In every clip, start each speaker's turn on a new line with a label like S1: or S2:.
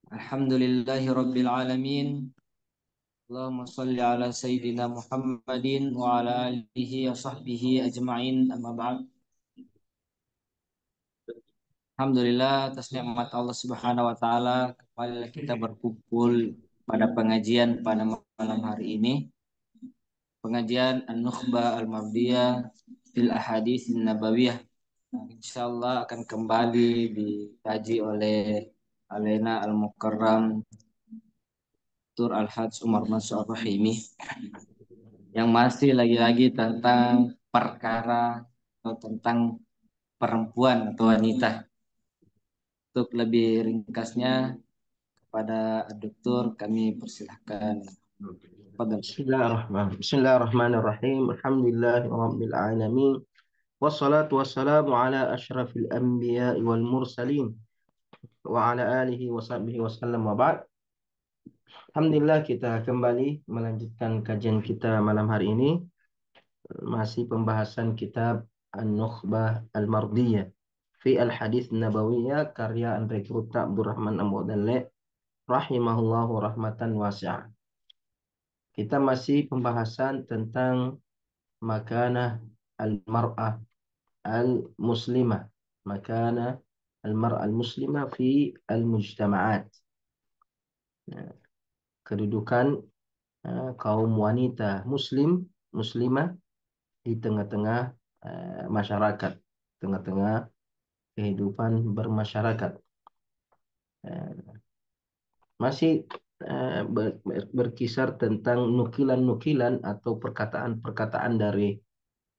S1: Alhamdulillahi Rabbil Alamin. Allahumma salli ala Sayyidina Muhammadin wa ala alihi wa sahbihi ajma'in amma ba'd. Alhamdulillah atas nikmat Allah Subhanahu wa taala kembali kita berkumpul pada pengajian pada malam hari ini. Pengajian An-Nukhbah Al-Mardiyah fil Ahadits Nabawiyah. Nah, insyaallah akan kembali dikaji oleh Alena Al-Mukarram Dr. Al-Hajj Umar Mansur Ar-Rahimi, yang masih lagi-lagi tentang perkara atau tentang perempuan atau wanita. Untuk lebih ringkasnya kepada dokter kami persilahkan. Fadal.
S2: Bismillahirrahmanirrahim. Alhamdulillahirabbil alamin. Wassalatu wassalamu ala asyrafil anbiya'i wal mursalin wa ala alihi wa sahbihi wasallam wa ba'd. Alhamdulillah kita kembali melanjutkan kajian kita malam hari ini. Masih pembahasan kitab An-Nukhbah Al-Mardiyah fi Al-Hadits Nabawiyah karya Andre Kruta Abdurrahman Amwadalle rahimahullahu rahmatan wasi'ah. Kita masih pembahasan tentang makanah al-mar'ah al-muslimah. Makanah al-mar'ah al-muslimah fi al-mujtama'at. Kedudukan kaum wanita muslimah di tengah-tengah masyarakat, tengah-tengah kehidupan bermasyarakat. Masih berkisar tentang nukilan-nukilan atau perkataan-perkataan dari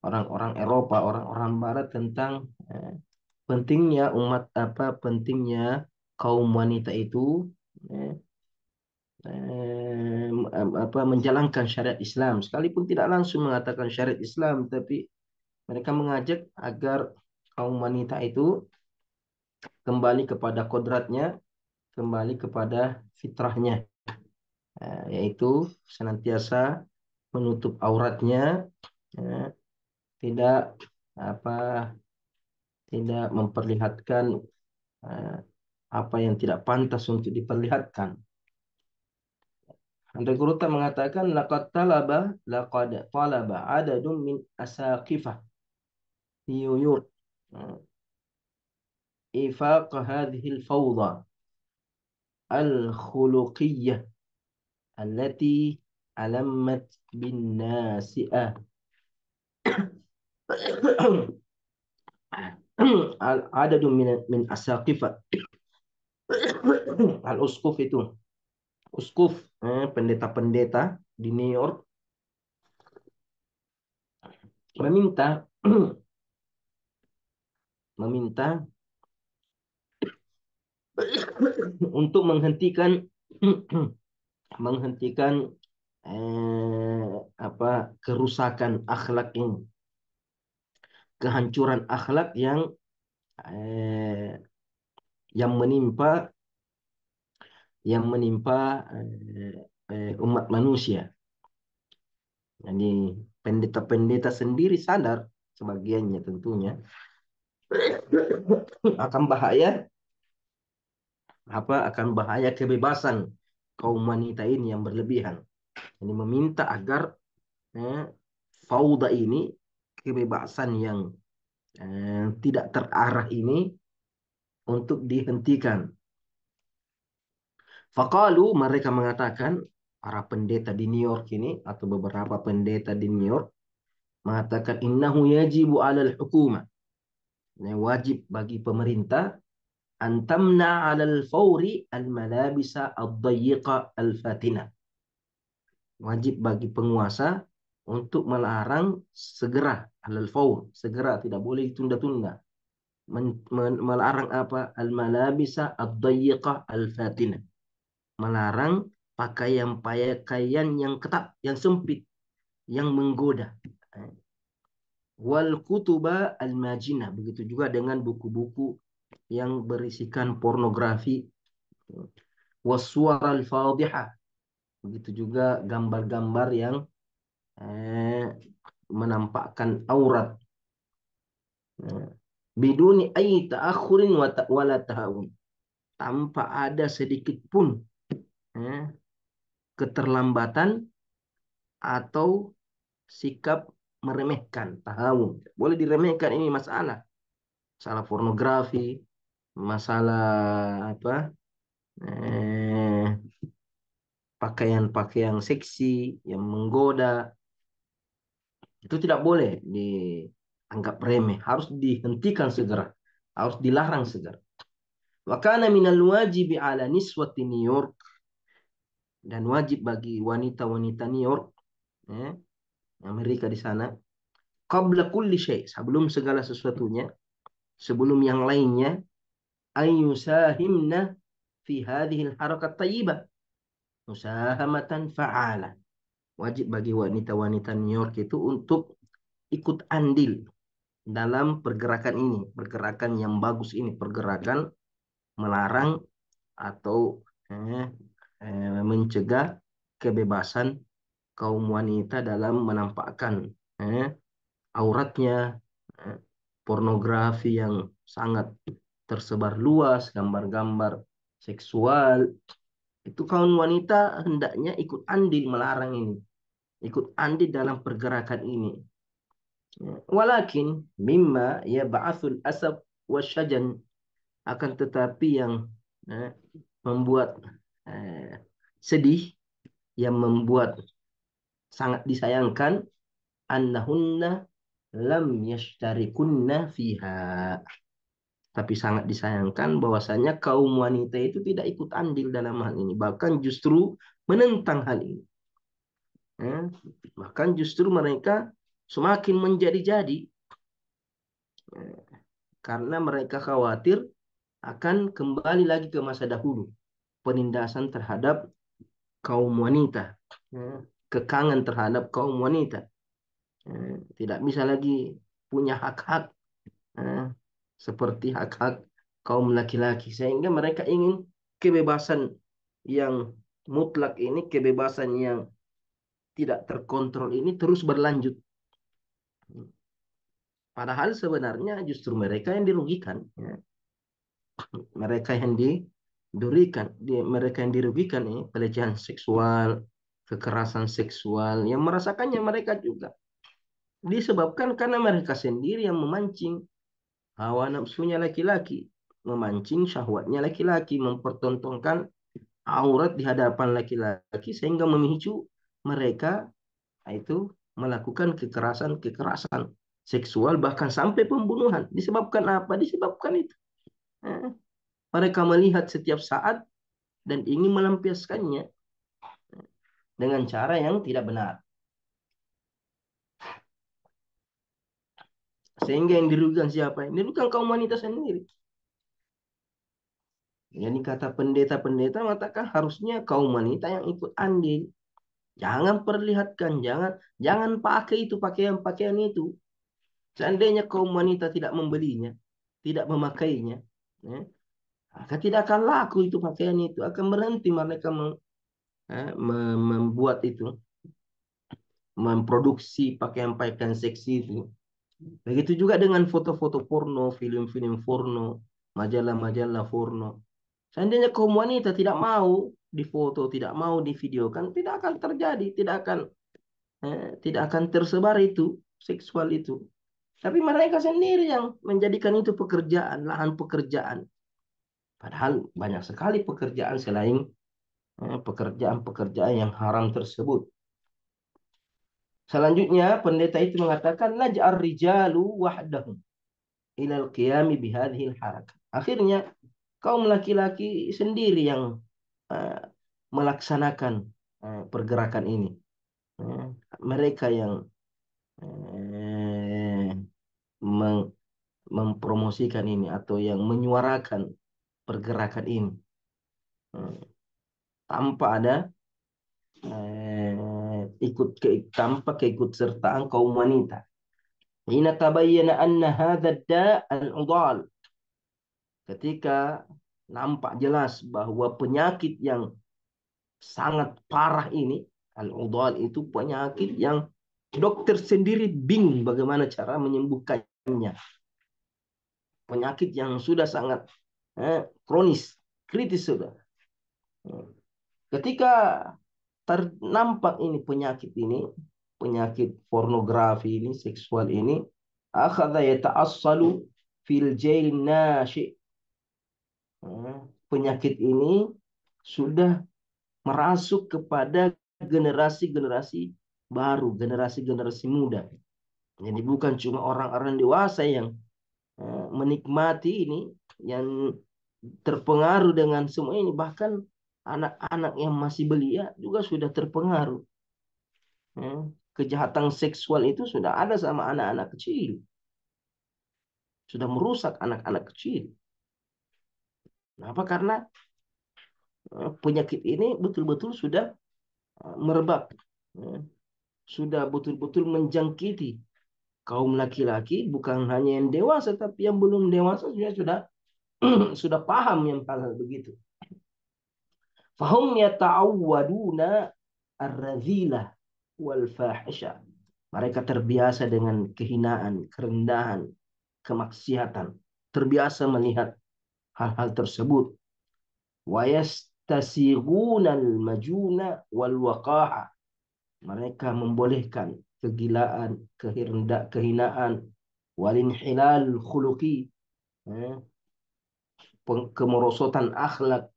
S2: orang-orang Eropa, orang-orang Barat tentang pentingnya pentingnya kaum wanita itu menjalankan syariat Islam, sekalipun tidak langsung mengatakan syariat Islam, tapi mereka mengajak agar kaum wanita itu kembali kepada kodratnya, kembali kepada fitrahnya, yaitu senantiasa menutup auratnya, tidak tidak memperlihatkan apa yang tidak pantas untuk diperlihatkan. Anda Guruta mengatakan laqad talaba adadun min asaqifah di New York ifaq hadhihi al-fawda al-khuluqiyyah allati alammat bin nasi'ah adadun min asaqifah. Al-uskuf itu uskuf, pendeta-pendeta di New York meminta untuk menghentikan kerusakan akhlak ini, kehancuran akhlak yang menimpa umat manusia. Jadi pendeta-pendeta sendiri sadar, sebagiannya tentunya, akan bahaya kebebasan kaum wanita ini yang berlebihan. Ini meminta agar fauda ini, kebebasan yang tidak terarah ini, untuk dihentikan. Faqalu, mereka mengatakan, para pendeta di New York ini, atau beberapa pendeta di New York mengatakan, innahu yajibu 'alal hukumah, wajib bagi pemerintah, antamna 'alal fawri al-malabisa ad-dayyiqa al-fatina. Wajib bagi penguasa untuk melarang segera, 'alal fawr, segera, tidak boleh ditunda-tunda. Melarang apa? Al-malabisa ad-dayyiqa al-fatina. Melarang pakaian-pakaian yang ketat, yang sempit, yang menggoda. Wal kutuba al-majinah, begitu juga dengan buku-buku yang berisikan pornografi. Wassuwar al-fadihah, begitu juga gambar-gambar yang menampakkan aurat. Nah, biduni ayyi ta'akhurin wala tahawun. Tanpa ada sedikit pun eh, keterlambatan atau sikap meremehkan. Tahawun. Boleh diremehkan, ini masalah. Masalah pornografi, masalah apa? Eh, pakaian-pakaian seksi yang menggoda, itu tidak boleh dianggap remeh, harus dihentikan segera, harus dilarang segera. Wa kana minal wajibi ala niswati New York, dan wajib bagi wanita-wanita New York, eh, Amerika di sana, qabla kulli syai, sebelum segala sesuatunya, sebelum yang lainnya, ayyusahimna fi hadhihi al-harakat tayyibah musahamatan fa'ala. Wajib bagi wanita-wanita New York itu untuk ikut andil dalam pergerakan ini, pergerakan yang bagus ini, pergerakan melarang atau mencegah kebebasan kaum wanita dalam menampakkan auratnya, eh, pornografi yang sangat tersebar luas, gambar-gambar seksual. Itu kaum wanita hendaknya ikut andil melarang ini, ikut andil dalam pergerakan ini. Walakin mimma yab'atsul asab wasyajan, akan tetapi yang eh, membuat eh, sedih, yang membuat sangat disayangkan, annahunna lam yashtarikunna fiha, tapi sangat disayangkan bahwasanya kaum wanita itu tidak ikut andil dalam hal ini, bahkan justru menentang hal ini. Eh, bahkan justru mereka semakin menjadi-jadi, eh, karena mereka khawatir akan kembali lagi ke masa dahulu, penindasan terhadap kaum wanita, kekangan terhadap kaum wanita, tidak bisa lagi punya hak-hak seperti hak-hak kaum laki-laki, sehingga mereka ingin kebebasan yang mutlak ini, kebebasan yang tidak terkontrol ini terus berlanjut. Padahal sebenarnya justru mereka yang dirugikan, mereka yang mereka yang dirugikan ini, pelecehan seksual, kekerasan seksual, yang merasakannya mereka juga. Disebabkan karena mereka sendiri yang memancing hawa nafsunya laki-laki, memancing syahwatnya laki-laki, mempertontonkan aurat di hadapan laki-laki, sehingga memicu mereka itu melakukan kekerasan-kekerasan seksual, bahkan sampai pembunuhan. Disebabkan apa? Disebabkan itu. Eh, Mereka melihat setiap saat dan ingin melampiaskannya dengan cara yang tidak benar. Sehingga yang dirugikan siapa? Yang dirugikan kaum wanita sendiri. Jadi kata pendeta-pendeta mengatakan harusnya kaum wanita yang ikut andil. Jangan perlihatkan, jangan pakai itu pakaian-pakaian itu. Seandainya kaum wanita tidak membelinya, tidak memakainya, ya, maka tidak akan laku itu pakaian itu. Akan berhenti mereka membuat itu, memproduksi pakaian-pakaian seksi itu. Begitu juga dengan foto-foto porno, film-film porno, majalah-majalah porno. Seandainya kaum wanita tidak mau difoto, tidak mau divideokan, tidak akan terjadi, tidak akan tersebar itu seksual itu. Tapi mereka sendiri yang menjadikan itu pekerjaan, lahan pekerjaan. Padahal banyak sekali pekerjaan selain pekerjaan-pekerjaan yang haram tersebut. Selanjutnya pendeta itu mengatakan naj'ar rijalu wahdahum ilal qiyami bihadhil harakat. Akhirnya kaum laki-laki sendiri yang uh, melaksanakan pergerakan ini. Uh, Mereka yang uh, mempromosikan ini atau yang menyuarakan pergerakan ini, uh, tanpa ada tanpa keikutsertaan kaum wanita. Hina tabayyana anna hadha da' al-udal, ketika nampak jelas bahwa penyakit yang sangat parah ini, al-udal itu penyakit yang dokter sendiri bingung bagaimana cara menyembuhkannya. penyakit yang sudah sangat kronis, kritis sudah. Ketika ternampak ini penyakit pornografi ini, seksual ini, akhadha yata'assalu fil jail nashi. Penyakit ini sudah merasuk kepada generasi-generasi baru, generasi-generasi muda. Jadi bukan cuma orang-orang dewasa yang menikmati ini, yang terpengaruh dengan semua ini, bahkan anak-anak yang masih belia juga sudah terpengaruh. Kejahatan seksual itu sudah ada sama anak-anak kecil, sudah merusak anak-anak kecil. Kenapa? Karena penyakit ini betul-betul sudah merebak, sudah betul-betul menjangkiti kaum laki-laki, bukan hanya yang dewasa, tapi yang belum dewasa juga sudah sudah paham yang hal-hal begitu. Fahum yata'awwaduna ar-radhilah wal fahisha. Mereka terbiasa dengan kehinaan, kerendahan, kemaksiatan. Terbiasa melihat hal-hal tersebut. Wa yastasighuna al-majuna wal waqaha. Mereka membolehkan kegilaan, kehinaan, walinhilal khuluqi, kemerosotan akhlak,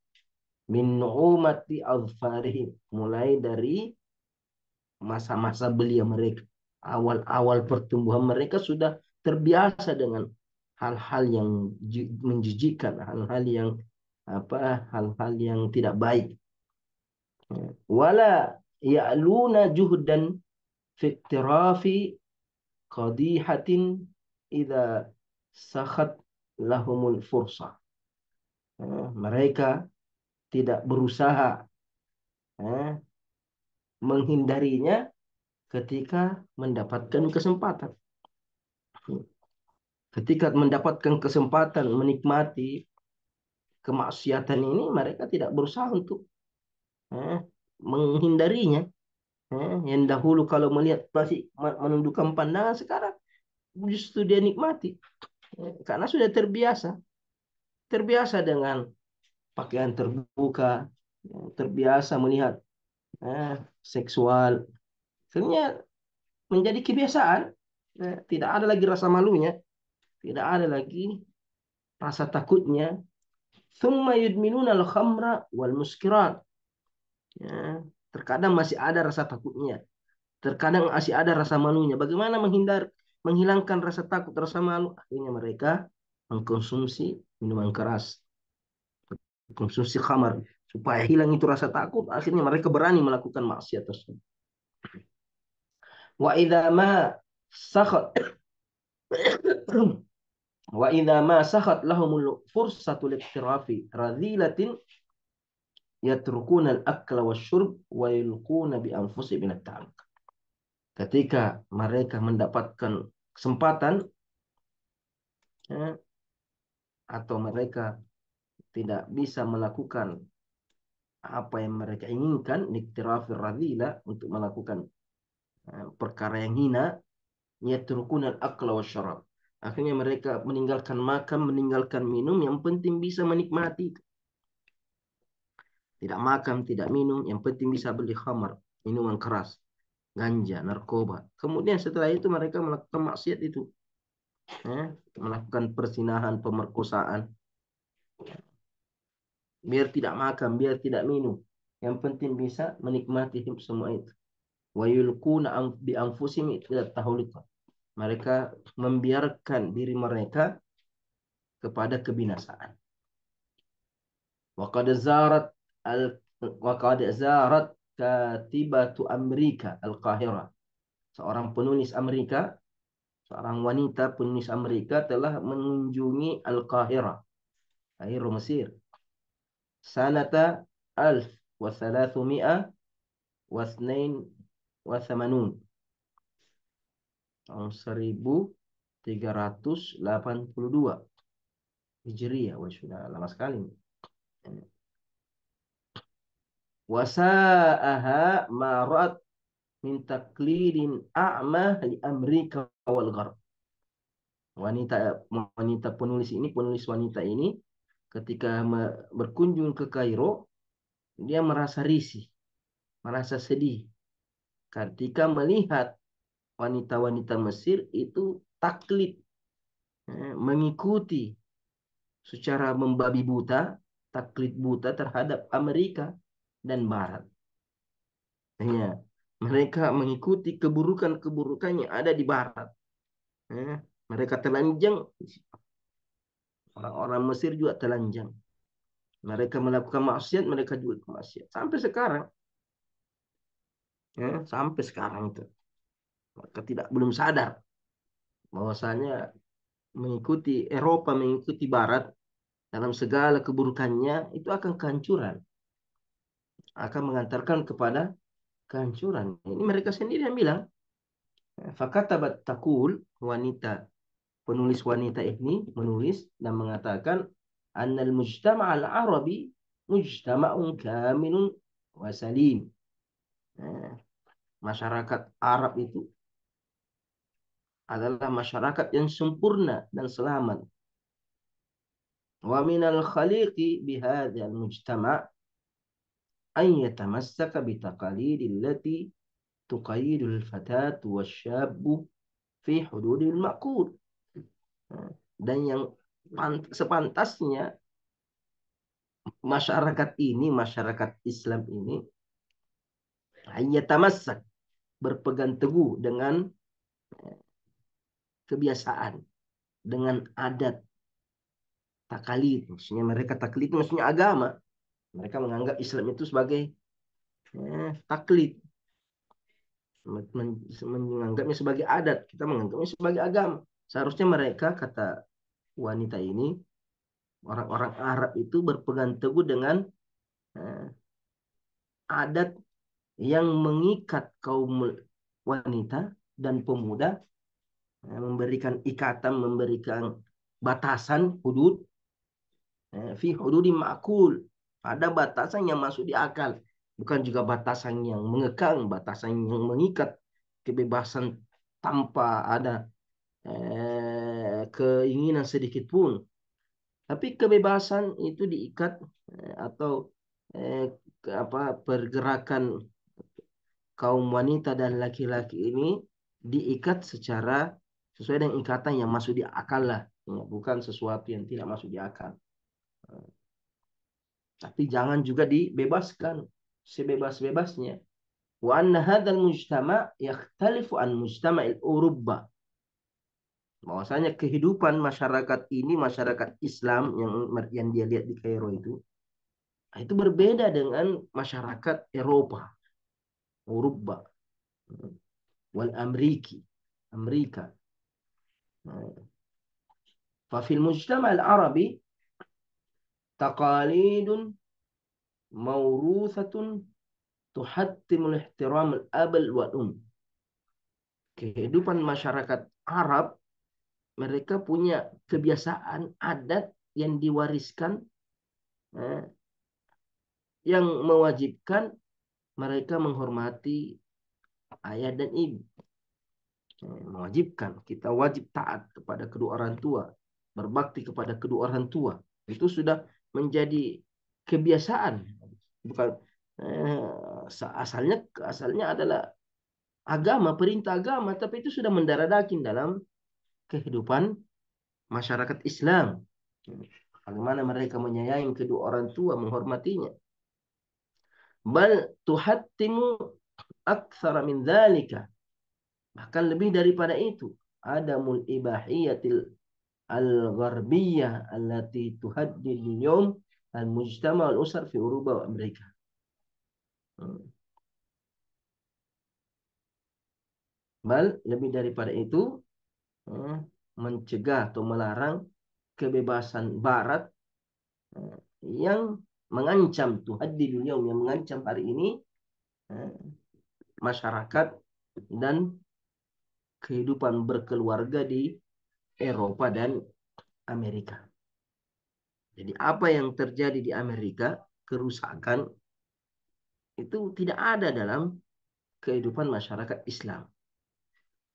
S2: min nu'umati azfarihim, mulai dari masa-masa belia mereka, awal-awal pertumbuhan mereka sudah terbiasa dengan hal-hal yang menjijikkan, hal-hal yang tidak baik. Wala ya'luna juhdan fi iktirafi qadihatin idza sakhat lahumul fursa. Mereka tidak berusaha menghindarinya ketika mendapatkan kesempatan. Ketika mendapatkan kesempatan menikmati kemaksiatan ini, mereka tidak berusaha untuk menghindarinya. Yang dahulu kalau melihat masih menundukkan pandangan, sekarang justru dia nikmati. Karena sudah terbiasa dengan pakaian terbuka, terbiasa melihat seksual. Akhirnya menjadi kebiasaan. Tidak ada lagi rasa malunya, tidak ada lagi rasa takutnya. Thumma yudminuna al-khamra wal muskirat. Terkadang masih ada rasa takutnya, terkadang masih ada rasa malunya. Bagaimana menghilangkan rasa takut, rasa malu? Akhirnya mereka mengkonsumsi minuman keras, konsumsi khamar, supaya hilang itu rasa takut. Akhirnya mereka berani melakukan maksiat tersebut. Wa idza ma sakhat wa idza ma sakhat lahumul fursatul iktirafi radhilatin yatrukuna al-akla wasyurb wa yulquna bi anfusihim min at-ta'alluq. Ketika mereka mendapatkan kesempatan, atau mereka tidak bisa melakukan apa yang mereka inginkan, niktirafir radhila, untuk melakukan perkara yang hina, yatrukuna al-akla wasyarab. Akhirnya mereka meninggalkan makan, meninggalkan minum, yang penting bisa menikmati. Tidak makan, tidak minum, yang penting bisa beli khamar, minuman keras, ganja, narkoba. Kemudian setelah itu mereka melakukan maksiat itu, melakukan persinahan, pemerkosaan. Biar tidak makan, biar tidak minum, yang penting bisa menikmati semua itu. Wa yulquna bi anfusihim ila tahluq. Mereka membiarkan diri mereka kepada kebinasaan. Wa qad zarat katibatu Amerika Al-Qahira. Seorang penulis Amerika, seorang wanita penulis Amerika telah mengunjungi Al-Qahira, Kairo, Mesir. Sanata 1382, tahun 1382 Hijriah. Wah, sudah lama sekali. Wasa'aha marat min taklidin a'ma li Amerika wal Gharb. Wanita wanita penulis wanita ini ketika berkunjung ke Kairo, dia merasa risih, merasa sedih ketika melihat wanita-wanita Mesir itu taklid, mengikuti secara membabi buta, taklid buta terhadap Amerika dan Barat. Ya, mereka mengikuti keburukan-keburukan yang ada di Barat. Mereka telanjang, orang-orang Mesir juga telanjang. Mereka melakukan maksiat, mereka juga maksiat. Sampai sekarang, sampai sekarang itu, mereka belum sadar bahwasanya mengikuti Eropa, mengikuti Barat dalam segala keburukannya itu akan kehancuran, akan mengantarkan kepada kehancuran. Ini mereka sendiri yang bilang. Fakatabat takul, penulis wanita ini menulis dan mengatakan annal mujtama' al-arabi mujtama'un kamilun wa salim. Masyarakat Arab itu adalah masyarakat yang sempurna dan selamat. Wa minal khaliqi bihadzal mujtama' an yatamassaka bitaqalidil lati tuqayyidul fatatu wasyabu fi hududil ma'qul. Dan yang sepantasnya masyarakat Islam ini hanya tamassak, berpegang teguh dengan kebiasaan, dengan adat, takalid. Maksudnya mereka taklid maksudnya agama. Mereka menganggap Islam itu sebagai taklid. Menganggapnya sebagai adat. Kita menganggapnya sebagai agama. Seharusnya mereka, kata wanita ini, orang-orang Arab itu berpegang teguh dengan adat yang mengikat kaum wanita dan pemuda, memberikan ikatan, memberikan batasan, hudud, fi hududi ma'kul, ada batasan yang masuk di akal, bukan juga batasan yang mengekang, batasan yang mengikat, kebebasan tanpa ada keinginan sedikit pun. Tapi kebebasan itu diikat atau pergerakan kaum wanita dan laki-laki ini diikat secara sesuai dengan ikatan yang masuk di akal lah, bukan sesuatu yang tidak masuk di akal. Tapi jangan juga dibebaskan sebebas-bebasnya. Wa anna hadzal mujtama' yakhtalifu an mujtama'il Uruba. Bahwasanya kehidupan masyarakat ini, masyarakat Islam yang dia lihat di Kairo itu berbeda dengan masyarakat Eropa, Uruba, wal Amerika. ففي المجتمع العربي تقاليد موروثة تحتم الاحترام الأب والأم. Kehidupan masyarakat Arab, mereka punya kebiasaan adat yang diwariskan, yang mewajibkan mereka menghormati ayah dan ibu. Mewajibkan, kita wajib taat kepada kedua orang tua, berbakti kepada kedua orang tua. Itu sudah menjadi kebiasaan. Bukan asalnya adalah agama, perintah agama, tapi itu sudah mendarah daging dalam kehidupan masyarakat Islam. Bagaimana mereka menyayangi kedua orang tua, menghormatinya. Bal tuhattimu aktsara min dzalika. Bahkan lebih daripada itu, adamul ibahiyatil al-gharbiyah allati tuhaddid al-yawm al-mujtama' al-usar fi Eropa wa Amerika. Bal lebih daripada itu, mencegah atau melarang kebebasan Barat yang mengancam tuhaddidul yaum, yang mengancam hari ini masyarakat dan kehidupan berkeluarga di Eropa dan Amerika. Jadi apa yang terjadi di Amerika, kerusakan itu tidak ada dalam kehidupan masyarakat Islam.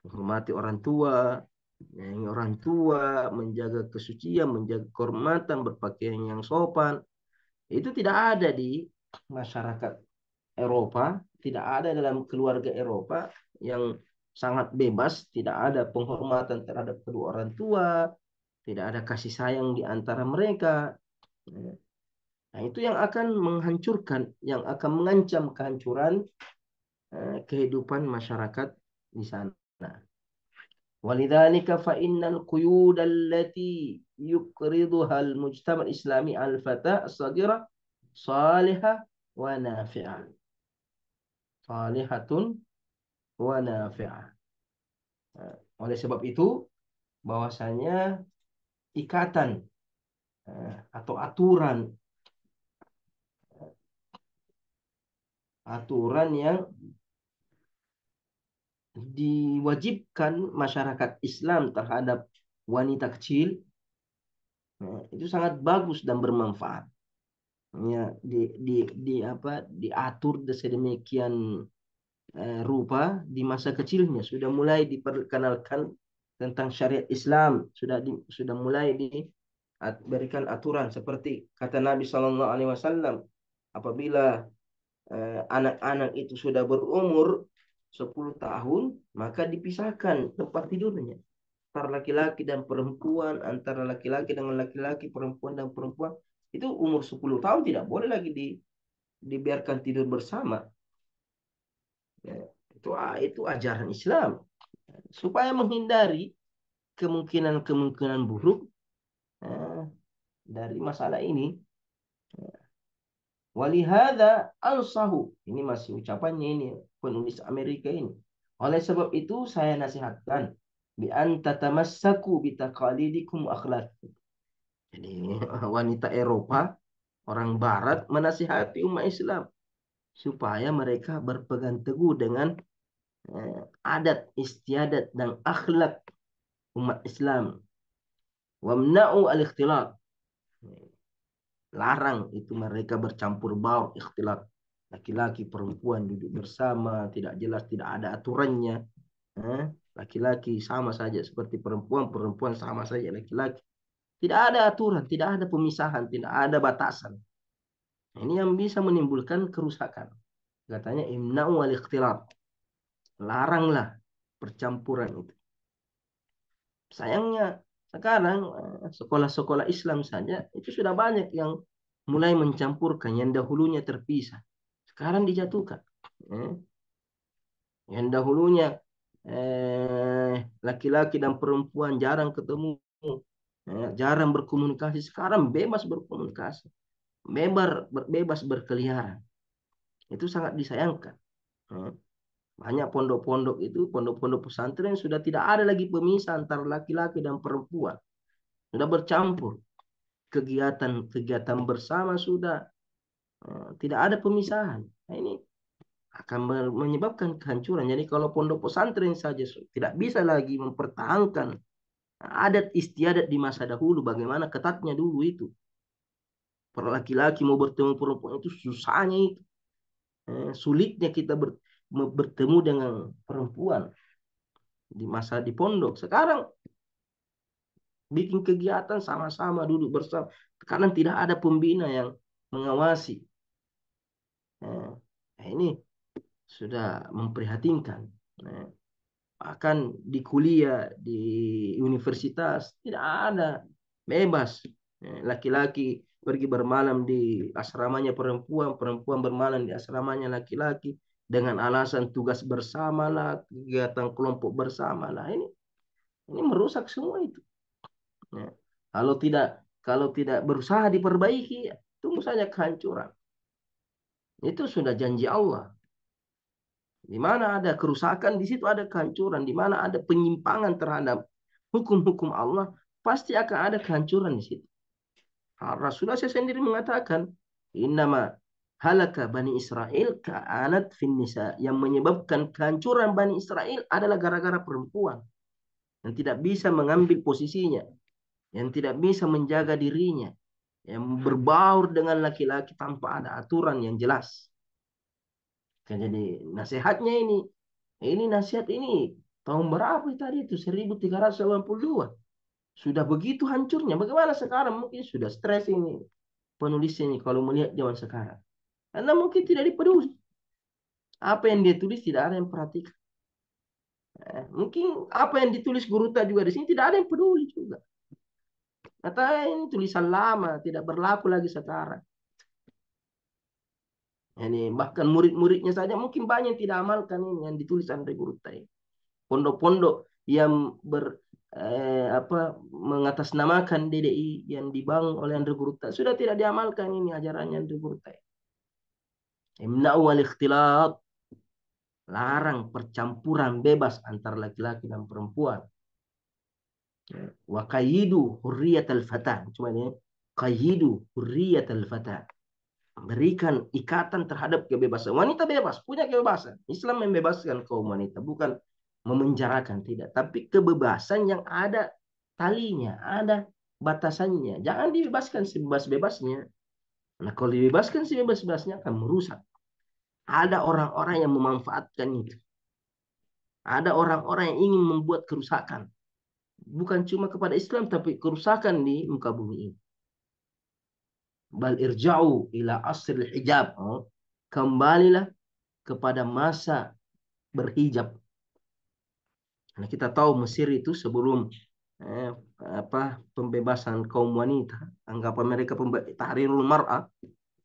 S2: Menghormati orang tua, Menyayangi orang tua, menjaga kesucian, menjaga kehormatan, berpakaian yang sopan. Itu tidak ada di masyarakat Eropa, tidak ada dalam keluarga Eropa yang sangat bebas, tidak ada penghormatan terhadap kedua orang tua, tidak ada kasih sayang di antara mereka. Nah, itu yang akan menghancurkan, yang akan mengancam kehancuran kehidupan masyarakat di sana. ولذلك فإن القيود التي يقرضها المجتمع الإسلامي على الفتاة الصغيرة صالحة ونافعة. صالحة ونافعة. Oleh sebab itu, bahwasanya ikatan atau aturan yang diwajibkan masyarakat Islam terhadap wanita kecil itu sangat bagus dan bermanfaat. Ya, diatur sedemikian rupa di masa kecilnya sudah mulai diperkenalkan tentang syariat Islam, sudah mulai diberikan aturan seperti kata Nabi Shallallahu Alaihi Wasallam, apabila anak-anak itu sudah berumur 10 tahun, maka dipisahkan tempat tidurnya antara laki-laki dan perempuan, antara laki-laki dengan laki-laki, perempuan dan perempuan. Itu umur 10 tahun tidak boleh lagi dibiarkan tidur bersama. Ya, itu ajaran Islam supaya menghindari kemungkinan-kemungkinan buruk eh, dari masalah ini. Walihada ansahu. Ini masih ucapannya ini penulis Amerika ini. Oleh sebab itu saya nasihatkan bi an tatamassaku bi taqalidikum akhlaq. Jadi wanita Eropa, orang barat menasihati umat Islam supaya mereka berpegang teguh dengan adat istiadat dan akhlak umat Islam. Wamna'u al-ikhtilat. Larang itu mereka bercampur baur, ikhtilat. Laki-laki perempuan duduk bersama, tidak jelas, tidak ada aturannya. Laki-laki sama saja seperti perempuan, perempuan sama saja laki-laki. Tidak ada aturan, tidak ada pemisahan, tidak ada batasan. Ini yang bisa menimbulkan kerusakan. Katanya imna'u al-ikhtilat. Laranglah percampuran itu. Sayangnya sekarang sekolah-sekolah Islam saja itu sudah banyak yang mulai mencampurkan yang dahulunya terpisah. Sekarang dijatuhkan. Eh, Yang dahulunya laki-laki dan perempuan jarang ketemu, jarang berkomunikasi. Sekarang bebas berkomunikasi, bebas berkeliaran. Itu sangat disayangkan. Eh, Banyak pondok-pondok itu, pondok-pondok pesantren sudah tidak ada lagi pemisah antara laki-laki dan perempuan. Sudah bercampur. Kegiatan-kegiatan bersama sudah tidak ada pemisahan. Nah, ini akan menyebabkan kehancuran. Jadi kalau pondok pesantren saja tidak bisa lagi mempertahankan adat istiadat di masa dahulu, bagaimana ketatnya dulu itu. Para laki-laki mau bertemu perempuan itu susahnya itu. Sulitnya kita bertemu dengan perempuan di masa di pondok. Sekarang bikin kegiatan sama-sama duduk bersama. Karena tidak ada pembina yang mengawasi. Ini sudah memprihatinkan. Bahkan di kuliah, di universitas, tidak ada. Bebas. Laki-laki pergi bermalam di asramanya perempuan, perempuan bermalam di asramanya laki-laki, dengan alasan tugas bersama lah, kegiatan kelompok bersama lah. Ini merusak semua itu. Kalau tidak berusaha diperbaiki, tunggu saja kehancuran. Itu sudah janji Allah. Di mana ada kerusakan, di situ ada kehancuran. Di mana ada penyimpangan terhadap hukum-hukum Allah, pasti akan ada kehancuran di situ. Rasulullah sendiri mengatakan, innama halaka Bani Israel ka'anat fin nisa. Yang menyebabkan kehancuran Bani Israel adalah gara-gara perempuan. Yang tidak bisa mengambil posisinya. Yang tidak bisa menjaga dirinya. Yang berbaur dengan laki-laki tanpa ada aturan yang jelas. Jadi nasihatnya ini nasihat ini Tahun berapa tadi itu? 1382. Sudah begitu hancurnya. Bagaimana sekarang? Mungkin sudah stres ini penulis ini kalau melihat zaman sekarang. Karena mungkin tidak dipeduli. Apa yang dia tulis tidak ada yang perhatikan. Mungkin apa yang ditulis Guruta juga di sini tidak ada yang peduli juga. Kata ini tulisan lama, tidak berlaku lagi sekarang. Ini bahkan murid-muridnya saja mungkin banyak yang tidak amalkan ini yang ditulis Andre Guruta ini. Pondok-pondok yang mengatasnamakan DDI yang dibangun oleh Andre Guruta sudah tidak diamalkan ini ajarannya Andre Guruta. Imna'u al-ikhtilat, larang percampuran bebas antara laki-laki dan perempuan. Wa qayyidu hurriyatal fata. Cuma ini qayyidu hurriyatal fata. Berikan ikatan terhadap kebebasan. Wanita bebas, punya kebebasan. Islam membebaskan kaum wanita, bukan memenjarakan, tidak. Tapi kebebasan yang ada talinya, ada batasannya. Jangan dibebaskan sebebas-bebasnya. Nah, kalau dibebaskan sebebas-bebasnya akan merusak. Ada orang-orang yang memanfaatkan itu. Ada orang-orang yang ingin membuat kerusakan. Bukan cuma kepada Islam, tapi kerusakan di muka bumi ini. Bal irja'u ila asril hijab. Kembalilah kepada masa berhijab. Nah, kita tahu Mesir itu sebelum pembebasan kaum wanita, anggapan mereka tahrirul mar'ah,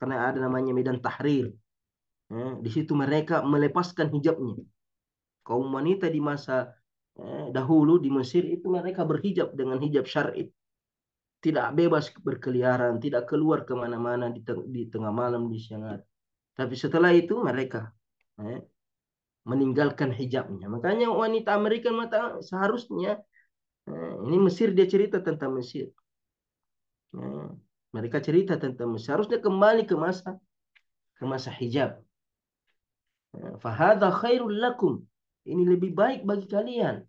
S2: karena ada namanya medan tahrir. Di situ mereka melepaskan hijabnya. Kaum wanita di masa dahulu di Mesir itu mereka berhijab dengan hijab syar'i. Tidak bebas berkeliaran, tidak keluar kemana-mana di tengah malam, di siang hari. Tapi setelah itu mereka meninggalkan hijabnya. Makanya wanita Amerika seharusnya, ini Mesir, dia cerita tentang Mesir. Mereka cerita tentang Mesir. Seharusnya kembali ke masa hijab. Fahadha khairul lakum. Ini lebih baik bagi kalian.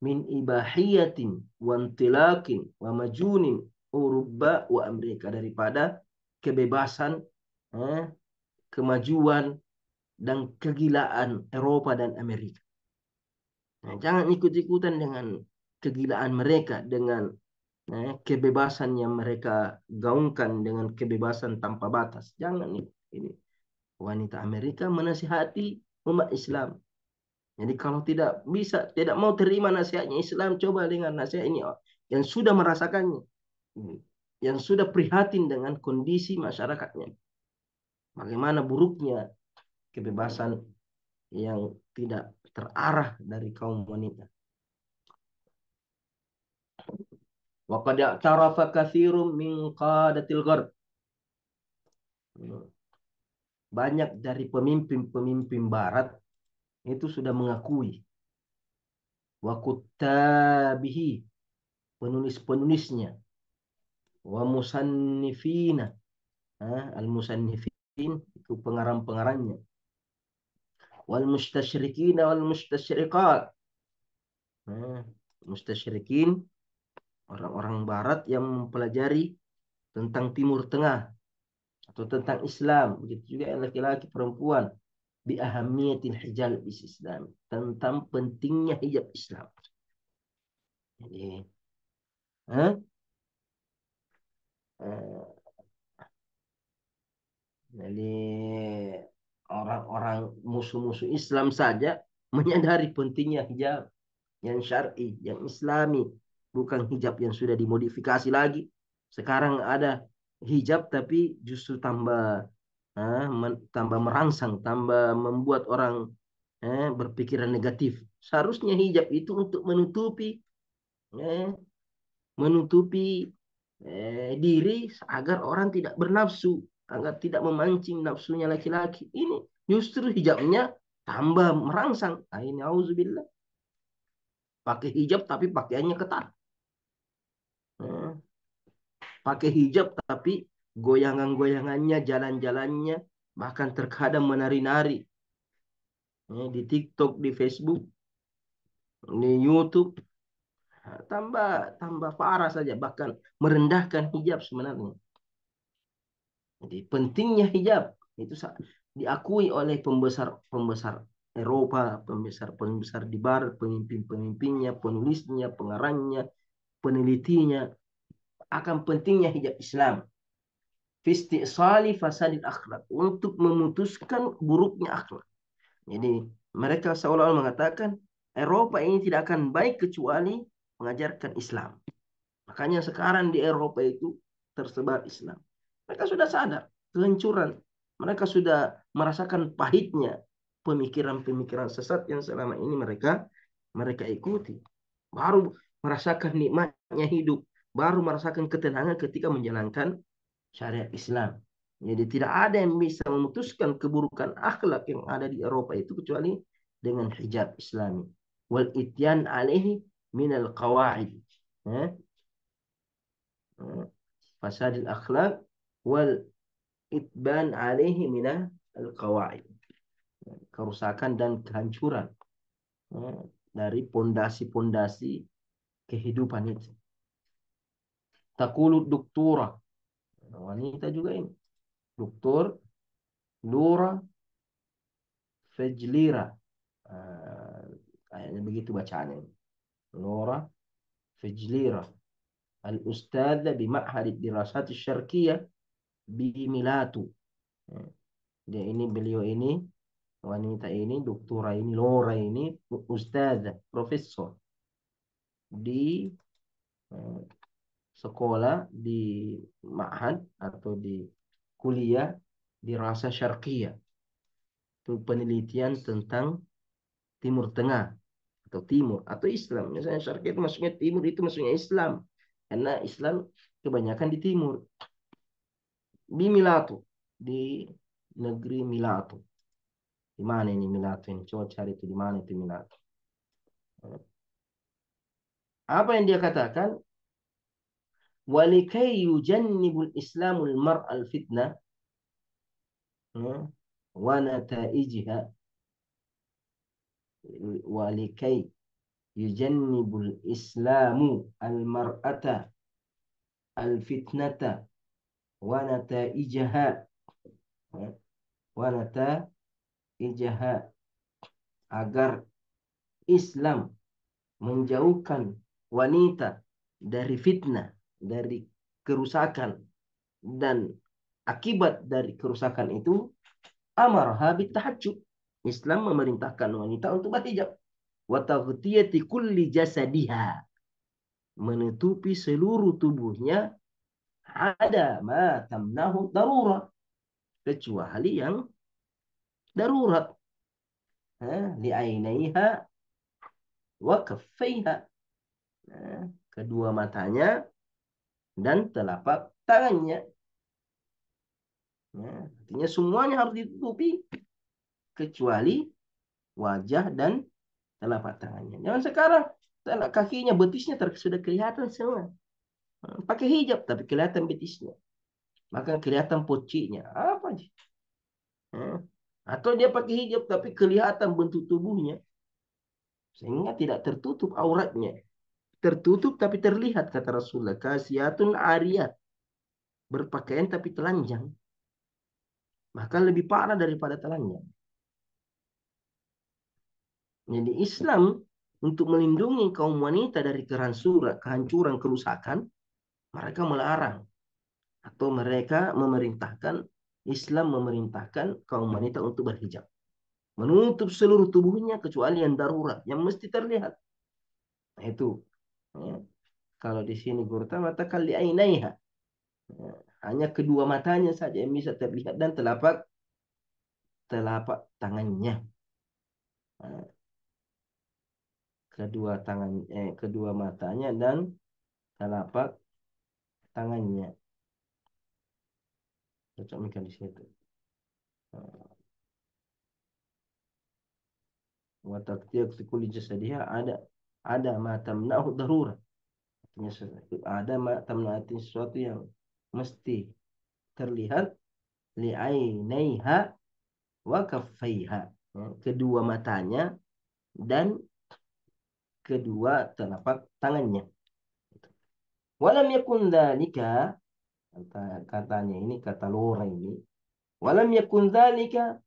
S2: Min ibahiyatin wa antilakin wa majunin Uruba wa Amerika, daripada kebebasan, kemajuan dan kegilaan Eropa dan Amerika. Nah, jangan ikut-ikutan dengan kegilaan mereka, dengan kebebasan yang mereka gaungkan, dengan kebebasan tanpa batas. Jangan ini. Wanita Amerika menasihati umat Islam. Jadi kalau tidak bisa, tidak mau terima nasihatnya Islam, coba dengan nasihat ini yang sudah merasakannya, yang sudah prihatin dengan kondisi masyarakatnya. Bagaimana buruknya kebebasan yang tidak terarah dari kaum wanita. Wa qad i'tarafa katsirun min qadatil gharb. Banyak dari pemimpin-pemimpin barat itu sudah mengakui. Wa kuttabihi, penulis-penulisnya. Wa musannifina, al-musannifin itu pengarang-pengarangnya. Wal mustasyrikin wal mustasyriqat. Mustasyrikin, orang-orang barat yang mempelajari tentang Timur Tengah atau tentang Islam, begitu juga laki-laki perempuan, bi ahamiyatil hijab Islam, tentang pentingnya hijab Islam. Jadi jadi orang-orang musuh-musuh Islam saja menyadari pentingnya hijab yang syar'i, yang islami, bukan hijab yang sudah dimodifikasi lagi. Sekarang ada hijab tapi justru tambah merangsang, tambah membuat orang berpikiran negatif. Seharusnya hijab itu untuk menutupi diri agar orang tidak bernafsu, agar tidak memancing nafsunya laki-laki. Ini justru hijabnya tambah merangsang. Ini auzubillah. Pakai hijab tapi pakaiannya ketat. Pakai hijab tapi goyangan-goyangannya, jalan-jalannya, bahkan terkadang menari-nari. Di TikTok, di Facebook, di YouTube. Tambah parah saja, bahkan merendahkan hijab sebenarnya. Jadi pentingnya hijab itu diakui oleh pembesar-pembesar Eropa, pembesar-pembesar di barat, pemimpin-pemimpinnya, penulisnya, pengarangnya, penelitinya, akan pentingnya hijab Islam. Fistisali fasadil akhlak, untuk memutuskan buruknya akhlak. Jadi mereka seolah-olah mengatakan Eropa ini tidak akan baik kecuali mengajarkan Islam. Makanya sekarang di Eropa itu tersebar Islam. Mereka sudah sadar kehancuran. Mereka sudah merasakan pahitnya pemikiran-pemikiran sesat yang selama ini mereka ikuti. Baru merasakan nikmatnya hidup, baru merasakan ketenangan ketika menjalankan syariat Islam. Jadi tidak ada yang bisa memutuskan keburukan akhlak yang ada di Eropa itu kecuali dengan hijab Islami. Wal ityan alaihi minal qawaid. Fasadil akhlak wal itban alaihi minal qawaid. Kerusakan dan kehancuran dari pondasi-pondasi kehidupan itu. Taqulu doktora, wanita juga ini. Doktor Lura Fejlira. Kayaknya begitu bacaannya. Lura Fejlira. Al-Ustadz bima'had dirasat syarqiyah Milatu. Dia ini, beliau ini, wanita ini, doktora ini, Lora ini, Ustadz, profesor di sekolah, di ma'had atau di kuliah di rasa syarqiyah. Itu penelitian tentang Timur Tengah atau Timur atau Islam. Misalnya syarqiyah itu maksudnya Timur, itu maksudnya Islam. Karena Islam kebanyakan di Timur. Di Milatu, di negeri Milatu. Di mana ini Milatu ini? Coba cari itu di mana itu Milatu. Apa yang dia katakan? Walikai yujannibul Islamul mar'al fitnah wa nataijiha, walikai yujannibul Islamu al mar'ata al fitnata wa nataijaha wa nataijaha, agar Islam menjauhkan wanita dari fitnah, dari kerusakan, dan akibat dari kerusakan itu, amarha bitahajjud. Islam memerintahkan wanita untuk berhijab. Wa taghtiyati kulli jasadiha, menutupi seluruh tubuhnya, ada ma tamnahu darurat, kecuali yang darurat, li'ainaiha wa kaffaiha, kedua matanya dan telapak tangannya. Artinya semuanya harus ditutupi kecuali wajah dan telapak tangannya. Jangan sekarang telapak kakinya, betisnya sudah kelihatan semua. Pakai hijab tapi kelihatan betisnya. Maka kelihatan pocinya. Apa sih? Atau dia pakai hijab tapi kelihatan bentuk tubuhnya. Sehingga tidak tertutup auratnya. Tertutup tapi terlihat, kata Rasulullah. Kasiyatun ariyat. Berpakaian tapi telanjang. Maka lebih parah daripada telanjang. Jadi Islam untuk melindungi kaum wanita dari kehancuran, kerusakan, mereka melarang atau mereka memerintahkan, Islam memerintahkan kaum wanita untuk berhijab, menutup seluruh tubuhnya kecuali yang darurat, yang mesti terlihat. Nah, itu ya. Kalau di sini guru mata kali ainaiha, hanya kedua matanya saja yang bisa terlihat dan telapak tangannya. Kedua matanya dan telapak tangannya. Cocok mikir di situ. Wa taqtiyat kulli jasadiha, ada ma tamna'u darurah. Ada ma tamna'u, sesuatu yang mesti terlihat, li'ainaiha wa kaffaiha, kedua matanya dan kedua telapak tangannya. Walam yakun dzalika, katanya ini, kata Lora ini, walam yakun dzalika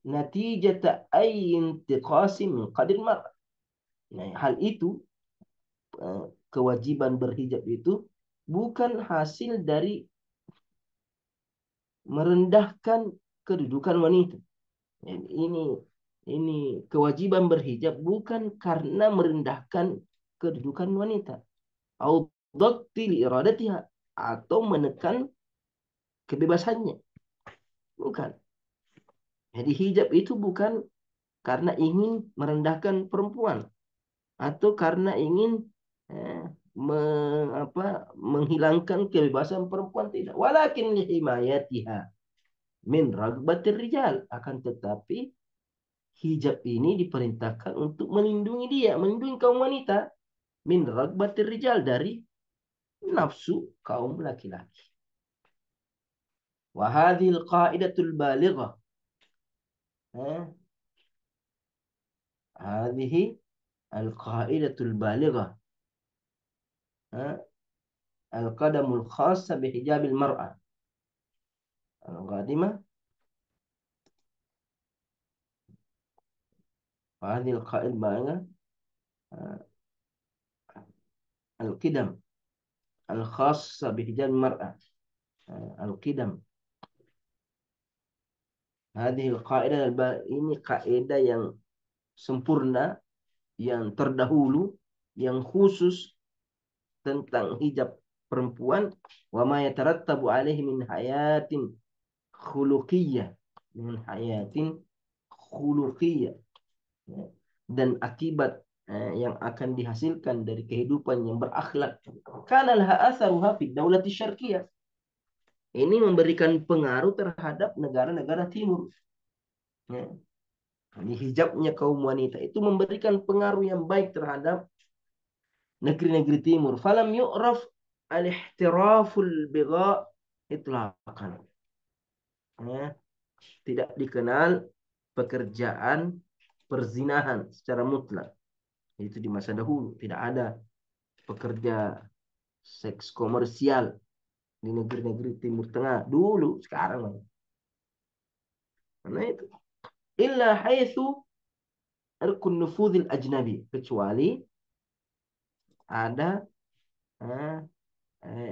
S2: natijata ay intiqasi min qadir mar'ah. Nah, hal itu kewajiban berhijab itu bukan hasil dari merendahkan kedudukan wanita. Ini kewajiban berhijab bukan karena merendahkan kedudukan wanita. Au dhaqti li iradatiha, atau menekan kebebasannya. Bukan. Jadi hijab itu bukan karena ingin merendahkan perempuan atau karena ingin eh, menghilangkan kebebasan perempuan, tidak. Walakin lihimayatiha min ragbatir rijal, akan tetapi hijab ini diperintahkan untuk melindungi dia, melindungi kaum wanita, min ragbatir rijal, dari nafsu kaum laki-laki. Wa hadhil qaidatul balighah, hadhihi al-qaidatul balighah, al-qadamul khassa bihijabil mar'ah al-qadimah. وهذه القائد بقى القدم الخاصة بحجاب المرأة القدم. هذه القاعدة ini kaidah yang sempurna, yang terdahulu, yang khusus tentang hijab perempuan. Wa ma yatarattabu alaihi min hayatin khuluqiyyah, min hayatin khuluqiyyah, dan akibat yang akan dihasilkan dari kehidupan yang berakhlak. Kana laha atharuha fid daulati syarqiyah. Ini memberikan pengaruh terhadap negara-negara timur. Ya. Ini hijabnya kaum wanita itu memberikan pengaruh yang baik terhadap negeri-negeri timur. Falam yu'raf al-ihtiraful bigha itlaqan. Ya. Tidak dikenal pekerjaan perzinahan secara mutlak. Itu di masa dahulu tidak ada pekerja seks komersial di negeri-negeri Timur Tengah dulu. Sekarang mana itu? Illa haitsu arkun nufudil ajnabi, kecuali ada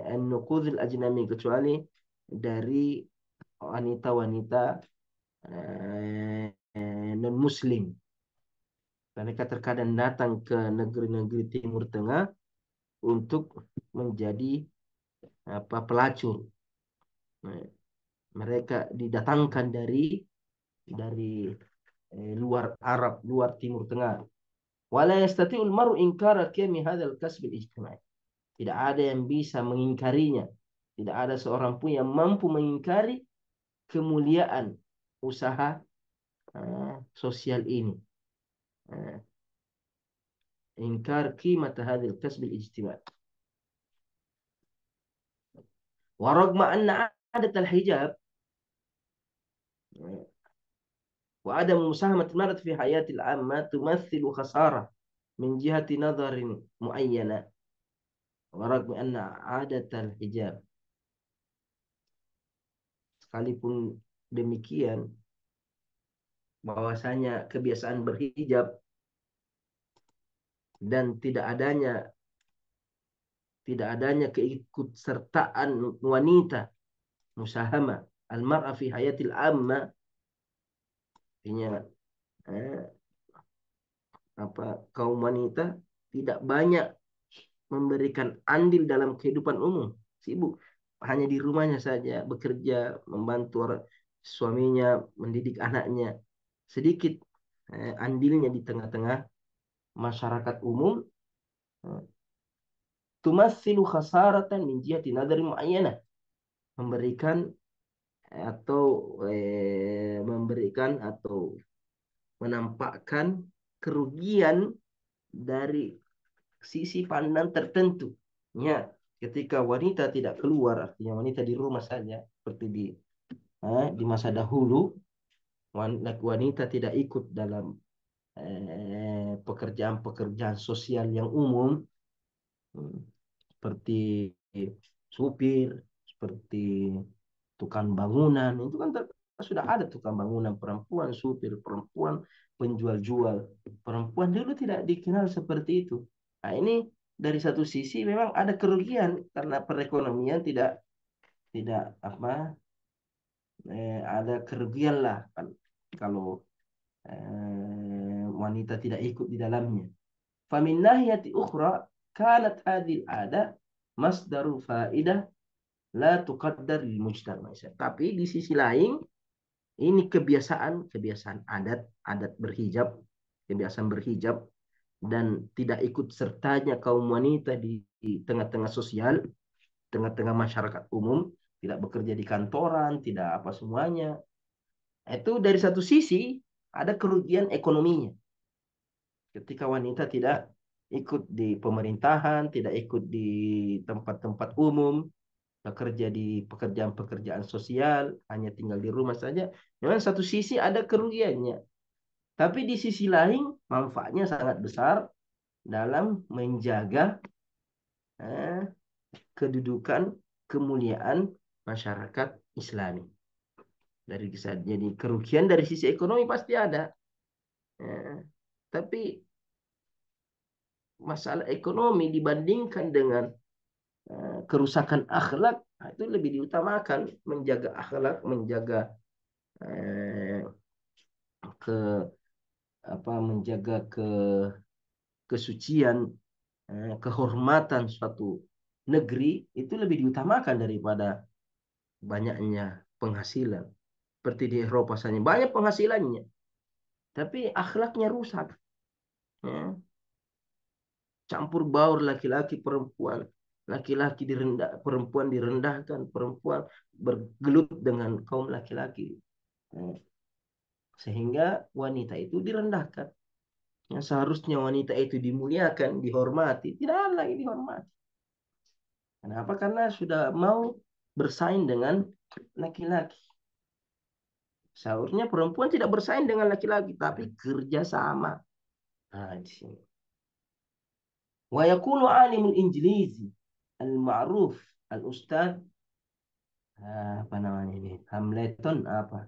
S2: an-nuqudil ajnabi, kecuali dari wanita-wanita non muslim. Mereka terkadang datang ke negeri-negeri Timur Tengah untuk menjadi pelacur. Mereka didatangkan dari luar Arab, luar Timur Tengah. Wala yastati'ul mar'u inkara kami hadzal kasb al-ijtimai. Tidak ada yang bisa mengingkarinya. Tidak ada seorang pun yang mampu mengingkari kemuliaan usaha sosial ini. Ingkar qimat hadzal kasb al-ijtimai. Wa ragma anna adat al-hijab وعدم مساهمة المرأة في حياة العامة تمثل خسارة من جهة نظر معينة، ورغم أن عادة الحجاب. Sekalipun demikian, bahwasanya kebiasaan berhijab dan tidak adanya keikutsertaan wanita, musahama al-mar'a fi hayatil amma, artinya kaum wanita tidak banyak memberikan andil dalam kehidupan umum, sibuk hanya di rumahnya saja, bekerja, membantu suaminya, mendidik anaknya. Sedikit andilnya di tengah-tengah masyarakat umum. Tumatsilu khasaratan min jihati nadari muayyanah, memberikan atau menampakkan kerugian dari sisi pandang tertentu. Ya, ketika wanita tidak keluar, artinya wanita di rumah saja, seperti di masa dahulu, wanita tidak ikut dalam pekerjaan-pekerjaan sosial yang umum, seperti supir, seperti tukang bangunan, itu kan sudah ada tukang bangunan perempuan, supir perempuan, penjual-jual perempuan. Dulu tidak dikenal seperti itu. Nah, ini dari satu sisi memang ada kerugian karena perekonomian tidak tidak apa ada kerugian lah kan kalau wanita tidak ikut di dalamnya. Famin nahiyati ukhra kanat hadil ada masdaru faidah la tuqaddar lil mujtama. Tapi di sisi lain ini kebiasaan adat berhijab, kebiasaan berhijab dan tidak ikut sertanya kaum wanita di tengah-tengah sosial, tengah-tengah masyarakat umum, tidak bekerja di kantoran, tidak apa semuanya. Itu dari satu sisi ada kerugian ekonominya. Ketika wanita tidak ikut di pemerintahan, tidak ikut di tempat-tempat umum, bekerja di pekerjaan-pekerjaan sosial, hanya tinggal di rumah saja. Memang satu sisi ada kerugiannya. Tapi di sisi lain, manfaatnya sangat besar dalam menjaga eh, kedudukan, kemuliaan masyarakat Islami. Jadi kerugian dari sisi ekonomi pasti ada. Eh, tapi masalah ekonomi dibandingkan dengan kerusakan akhlak, itu lebih diutamakan menjaga akhlak, menjaga eh, ke menjaga kesucian, kehormatan suatu negeri itu lebih diutamakan daripada banyaknya penghasilan. Seperti di Eropa saja banyak penghasilannya, tapi akhlaknya rusak. Ya. Campur baur laki-laki perempuan, laki-laki direndah, perempuan direndahkan, perempuan bergelut dengan kaum laki-laki. Ya. Sehingga wanita itu direndahkan. Yang seharusnya wanita itu dimuliakan, dihormati, tidak ada lagi dihormati. Kenapa? Karena sudah mau bersaing dengan laki-laki. Seharusnya perempuan tidak bersaing dengan laki-laki, tapi kerja sama. Nah, di sini. Wa yakunu alimul Injilizi al-ma'ruf al-ustad apa namanya ini? Hamilton apa?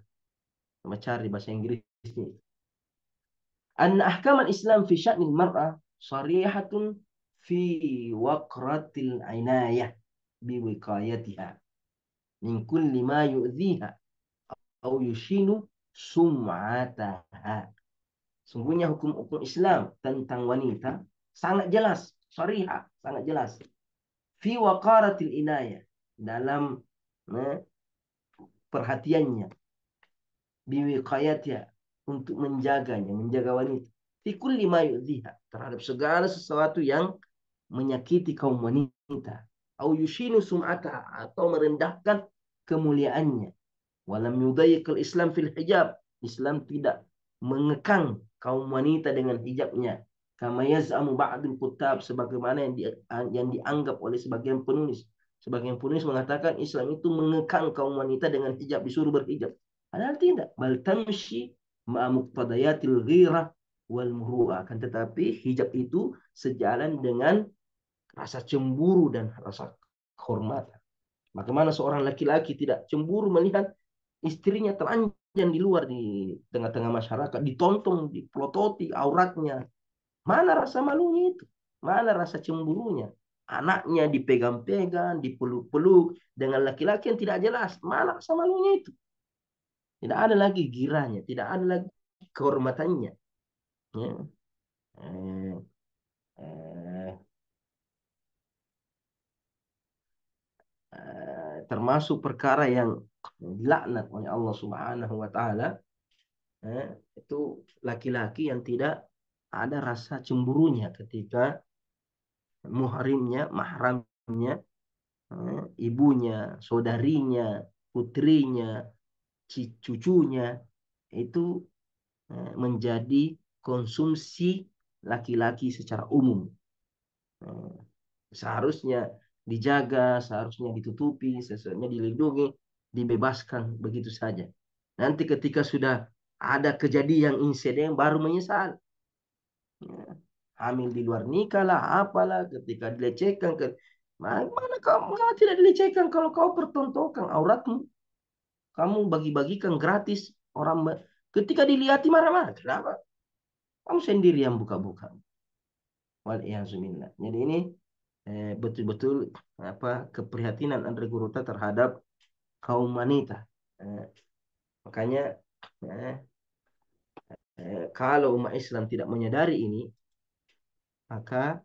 S2: Coba cari bahasa Inggrisnya. An ahkam al-Islam fi sya'nil mar'ah sharihatun fi waqratil inayah bi wiqayatiha min kulli ma yu'dhiha au yushinu sum'ataha. Sungguhnya hukum-hukum Islam tentang wanita sangat jelas, syariah, sangat jelas. Fi waqaratil inayah, dalam perhatiannya, biwiqayatnya, untuk menjaganya, menjaga wanita. Fi kulli ma yu'dhiha, terhadap segala sesuatu yang menyakiti kaum wanita. Au yushinu sum'ataha, atau merendahkan kemuliaannya. Walam yudayyiqal Islam fil hijab, Islam tidak mengekang kaum wanita dengan hijabnya. Kama yaz'amu ba'dul kutab, sebagaimana yang dianggap oleh sebagian penulis. Sebagian penulis mengatakan Islam itu mengekang kaum wanita dengan hijab, disuruh berhijab. Padahal tidak. Bal tamshi ma'a muqtadayatil ghirah wal muru'ah. Kan tetapi hijab itu sejalan dengan rasa cemburu dan rasa kehormatan. Bagaimana seorang laki-laki tidak cemburu melihat istrinya telanjang di luar, di tengah-tengah masyarakat, ditonton, dipelototi auratnya. Mana rasa malunya itu? Mana rasa cemburunya? Anaknya dipegang-pegang, dipeluk-peluk dengan laki-laki yang tidak jelas. Mana rasa malunya itu? Tidak ada lagi giranya, tidak ada lagi kehormatannya. Ya. Eh, eh, Termasuk perkara yang dilaknat oleh Allah Subhanahu wa taala, itu laki-laki yang tidak ada rasa cemburunya ketika muhrimnya, mahramnya, ibunya, saudarinya, putrinya, cucunya itu menjadi konsumsi laki-laki secara umum. Seharusnya dijaga, seharusnya ditutupi, seharusnya dilindungi, dibebaskan begitu saja. Nanti ketika sudah ada kejadian insiden baru menyesal. Ya. Hamil di luar nikah lah, apalah, ketika dilecehkan mana kamu tidak dilecehkan kalau kau pertontonkan auratmu, kamu bagi-bagikan gratis. Ketika dilihat marah-marah. Kenapa? Kamu sendiri yang buka-buka. Waliyahzubillah. Jadi ini betul-betul keprihatinan Andre Guruta terhadap kaum wanita. Makanya kalau umat Islam tidak menyadari ini, maka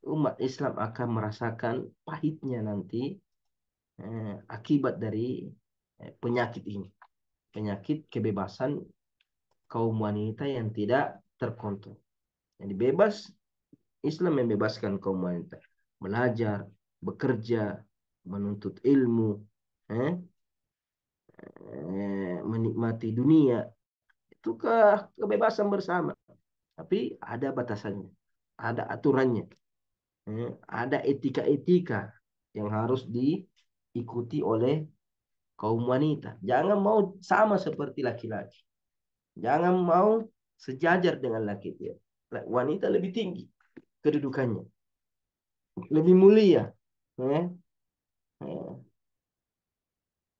S2: umat Islam akan merasakan pahitnya nanti akibat dari penyakit ini. Penyakit kebebasan kaum wanita yang tidak terkontrol. Jadi bebas, Islam membebaskan kaum wanita. Belajar, bekerja, menuntut ilmu, menikmati dunia. Itu kebebasan bersama. Tapi ada batasannya. Ada aturannya. Ada etika-etika yang harus diikuti oleh kaum wanita. Jangan mau sama seperti laki-laki. Jangan mau sejajar dengan laki-laki. Wanita lebih tinggi kedudukannya. Lebih mulia.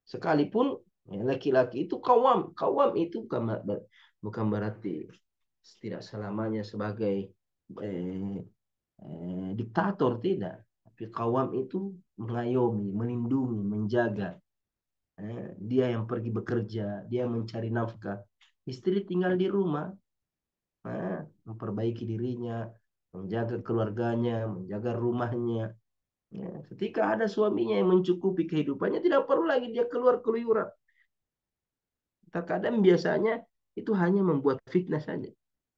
S2: Sekalipun laki-laki itu kawam. Kawam itu bukan berarti tidak selamanya sebagai diktator, tidak. Tapi kawam itu mengayomi, melindungi, menjaga. Dia yang pergi bekerja, dia mencari nafkah. Istri tinggal di rumah, memperbaiki dirinya, menjaga keluarganya, menjaga rumahnya. Ketika ada suaminya yang mencukupi kehidupannya, tidak perlu lagi dia keluar keluyuran. Terkadang biasanya itu hanya membuat fitnah saja.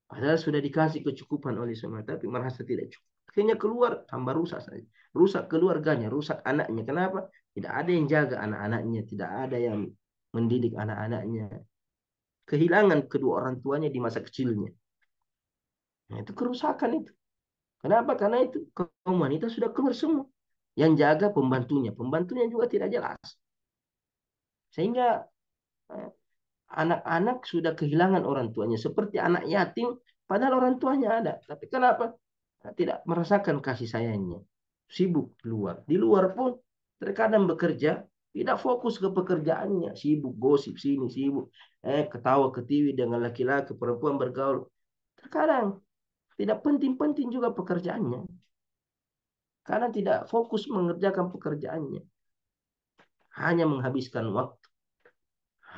S2: Padahal sudah dikasih kecukupan oleh semua, tapi merasa tidak cukup. Akhirnya keluar, tambah rusak saja. Rusak keluarganya, rusak anaknya. Kenapa? Tidak ada yang jaga anak-anaknya, tidak ada yang mendidik anak-anaknya. Kehilangan kedua orang tuanya di masa kecilnya. Nah, itu kerusakan itu. Kenapa? Karena itu kaum wanita sudah keluar semua. Yang jaga pembantunya. Pembantunya juga tidak jelas. Sehingga anak-anak sudah kehilangan orang tuanya. Seperti anak yatim, padahal orang tuanya ada. Tapi kenapa? Tidak merasakan kasih sayangnya. Sibuk keluar. Di luar pun terkadang bekerja, tidak fokus ke pekerjaannya. Sibuk gosip sini, sibuk ketawa ketiwi dengan laki-laki, perempuan bergaul. Terkadang tidak penting-penting juga pekerjaannya. Karena tidak fokus mengerjakan pekerjaannya. Hanya menghabiskan waktu.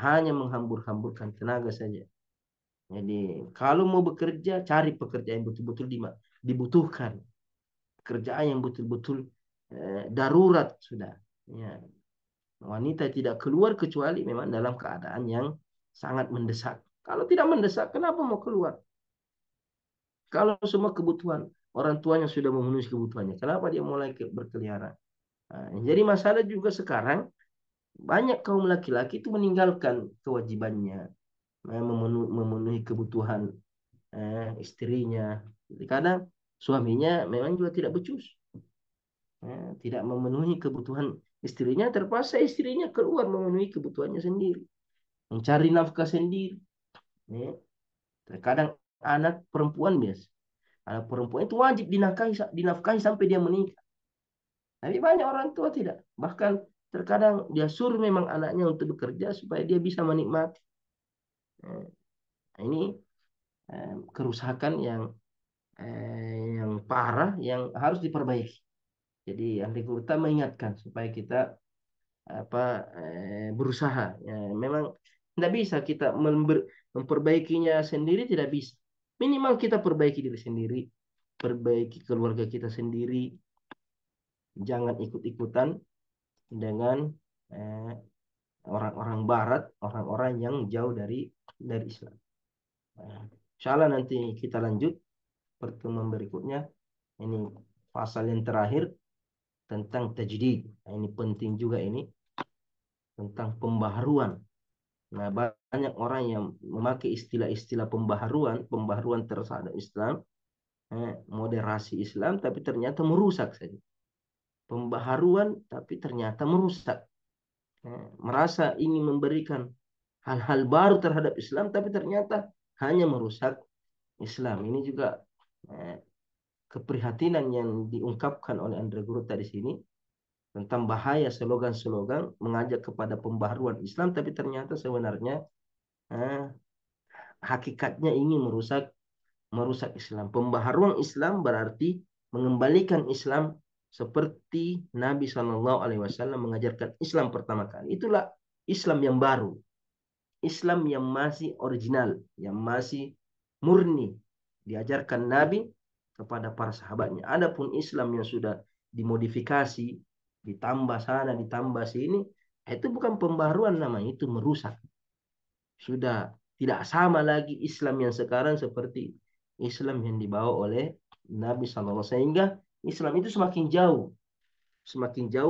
S2: Hanya menghambur-hamburkan tenaga saja. Jadi kalau mau bekerja, cari pekerjaan yang betul-betul dibutuhkan. Pekerjaan yang betul-betul darurat sudah. Ya. Wanita tidak keluar kecuali memang dalam keadaan yang sangat mendesak. Kalau tidak mendesak, kenapa mau keluar? Kalau semua kebutuhan orang tuanya sudah memenuhi kebutuhannya, kenapa dia mulai berkeliaran? Nah, jadi masalah juga sekarang banyak kaum laki-laki itu meninggalkan kewajibannya, memenuhi kebutuhan istrinya. Kadang suaminya memang juga tidak becus, tidak memenuhi kebutuhan istrinya, terpaksa istrinya keluar memenuhi kebutuhannya sendiri, mencari nafkah sendiri. Terkadang anak perempuan biasa, anak perempuan itu wajib dinafkahi sampai dia menikah. Tapi banyak orang tua tidak, bahkan terkadang dia suruh memang anaknya untuk bekerja supaya dia bisa menikmati. Ini kerusakan yang parah yang harus diperbaiki. Jadi Andri Gurta mengingatkan supaya kita berusaha. Ya, memang tidak bisa kita memperbaikinya sendiri, tidak bisa. Minimal kita perbaiki diri sendiri, perbaiki keluarga kita sendiri. Jangan ikut-ikutan dengan orang-orang Barat, orang-orang yang jauh dari Islam. Insya Allah nanti kita lanjut pertemuan berikutnya. Ini pasal yang terakhir tentang tajdid. Nah, ini penting juga ini tentang pembaharuan. Nah, banyak orang yang memakai istilah-istilah pembaharuan terhadap Islam, moderasi Islam, tapi ternyata merusak saja. Pembaharuan, tapi ternyata merusak. Merasa ingin memberikan hal-hal baru terhadap Islam, tapi ternyata hanya merusak Islam. Ini juga keprihatinan yang diungkapkan oleh Andre Guruta di sini. tentang bahaya slogan-slogan mengajak kepada pembaharuan Islam, tapi ternyata sebenarnya eh, hakikatnya ingin merusak merusak Islam. Pembaharuan Islam berarti mengembalikan Islam seperti Nabi Shallallahu Alaihi Wasallam mengajarkan Islam pertama kali. Itulah Islam yang baru, Islam yang masih original, yang masih murni diajarkan Nabi kepada para sahabatnya. Adapun Islam yang sudah dimodifikasi, ditambah sana, ditambah sini, itu bukan pembaruan namanya, itu merusak. Sudah tidak sama lagi Islam yang sekarang seperti Islam yang dibawa oleh Nabi SAW. Sehingga Islam itu semakin jauh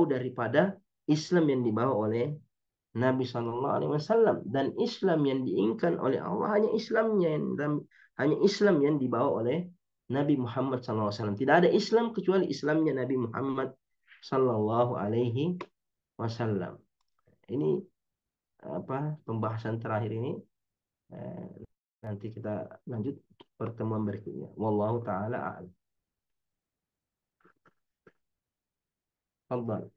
S2: daripada Islam yang dibawa oleh Nabi Shallallahu Alaihi Wasallam, dan Islam yang diinginkan oleh Allah hanya Islam yang dibawa oleh Nabi Muhammad Sallallahu Alaihi Wasallam. Tidak ada Islam kecuali Islamnya Nabi Muhammad Sallallahu Alaihi Wasallam. Ini pembahasan terakhir ini. Nanti kita lanjut pertemuan berikutnya. Wallahu taala a'lam. Tafadhal.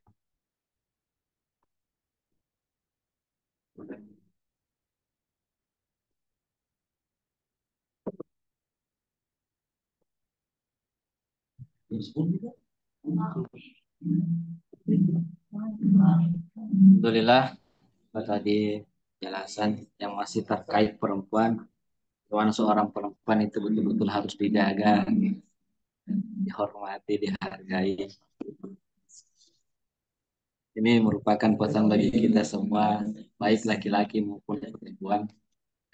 S1: Alhamdulillah, tadi penjelasan yang masih terkait perempuan, bagaimana seorang perempuan itu betul-betul harus dijaga, dihormati, dihargai. Ini merupakan pesan bagi kita semua, baik laki-laki maupun perempuan,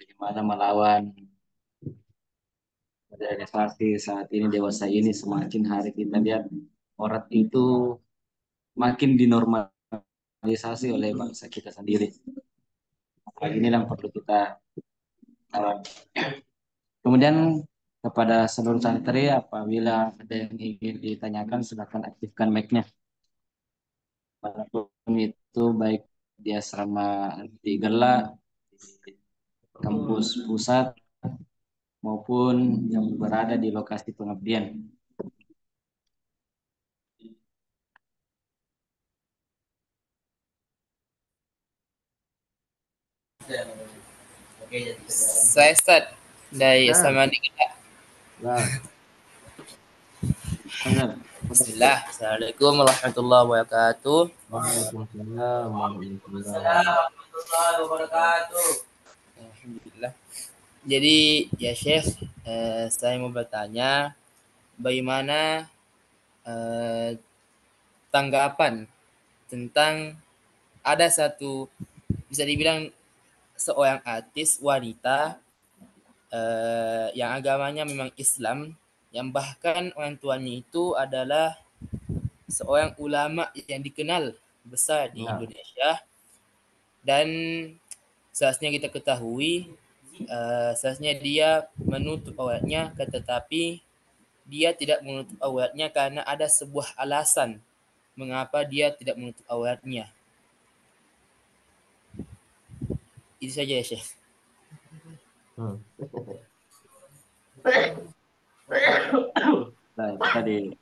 S1: bagaimana melawan modernisasi saat ini, dewasa ini. Semakin hari kita lihat orang itu makin dinormalisasi oleh bangsa kita sendiri. Hal ini yang perlu kita lawan. Kemudian kepada seluruh santri, apabila ada yang ingin ditanyakan, silakan aktifkan mic-nya. Walaupun itu baik di asrama di Gela, di kampus pusat, maupun yang berada di lokasi pengabdian.
S3: Saya start dari
S2: Nah,
S3: sama kita.
S2: nah,
S3: Bismillah. Assalamualaikum warahmatullahi wabarakatuh.
S2: Waalaikumsalam warahmatullahi
S3: Wabarakatuh. Alhamdulillah. Jadi ya Syekh, saya mau bertanya bagaimana tanggapan tentang ada satu, bisa dibilang seorang artis wanita yang agamanya memang Islam, yang bahkan orang tuanya itu adalah seorang ulama yang dikenal besar di
S2: Nah,
S3: Indonesia, dan seharusnya kita ketahui seharusnya dia menutup auratnya, tetapi dia tidak menutup auratnya karena ada sebuah alasan mengapa dia tidak menutup auratnya. Itu saja ya Syekh.
S1: Baik, tadi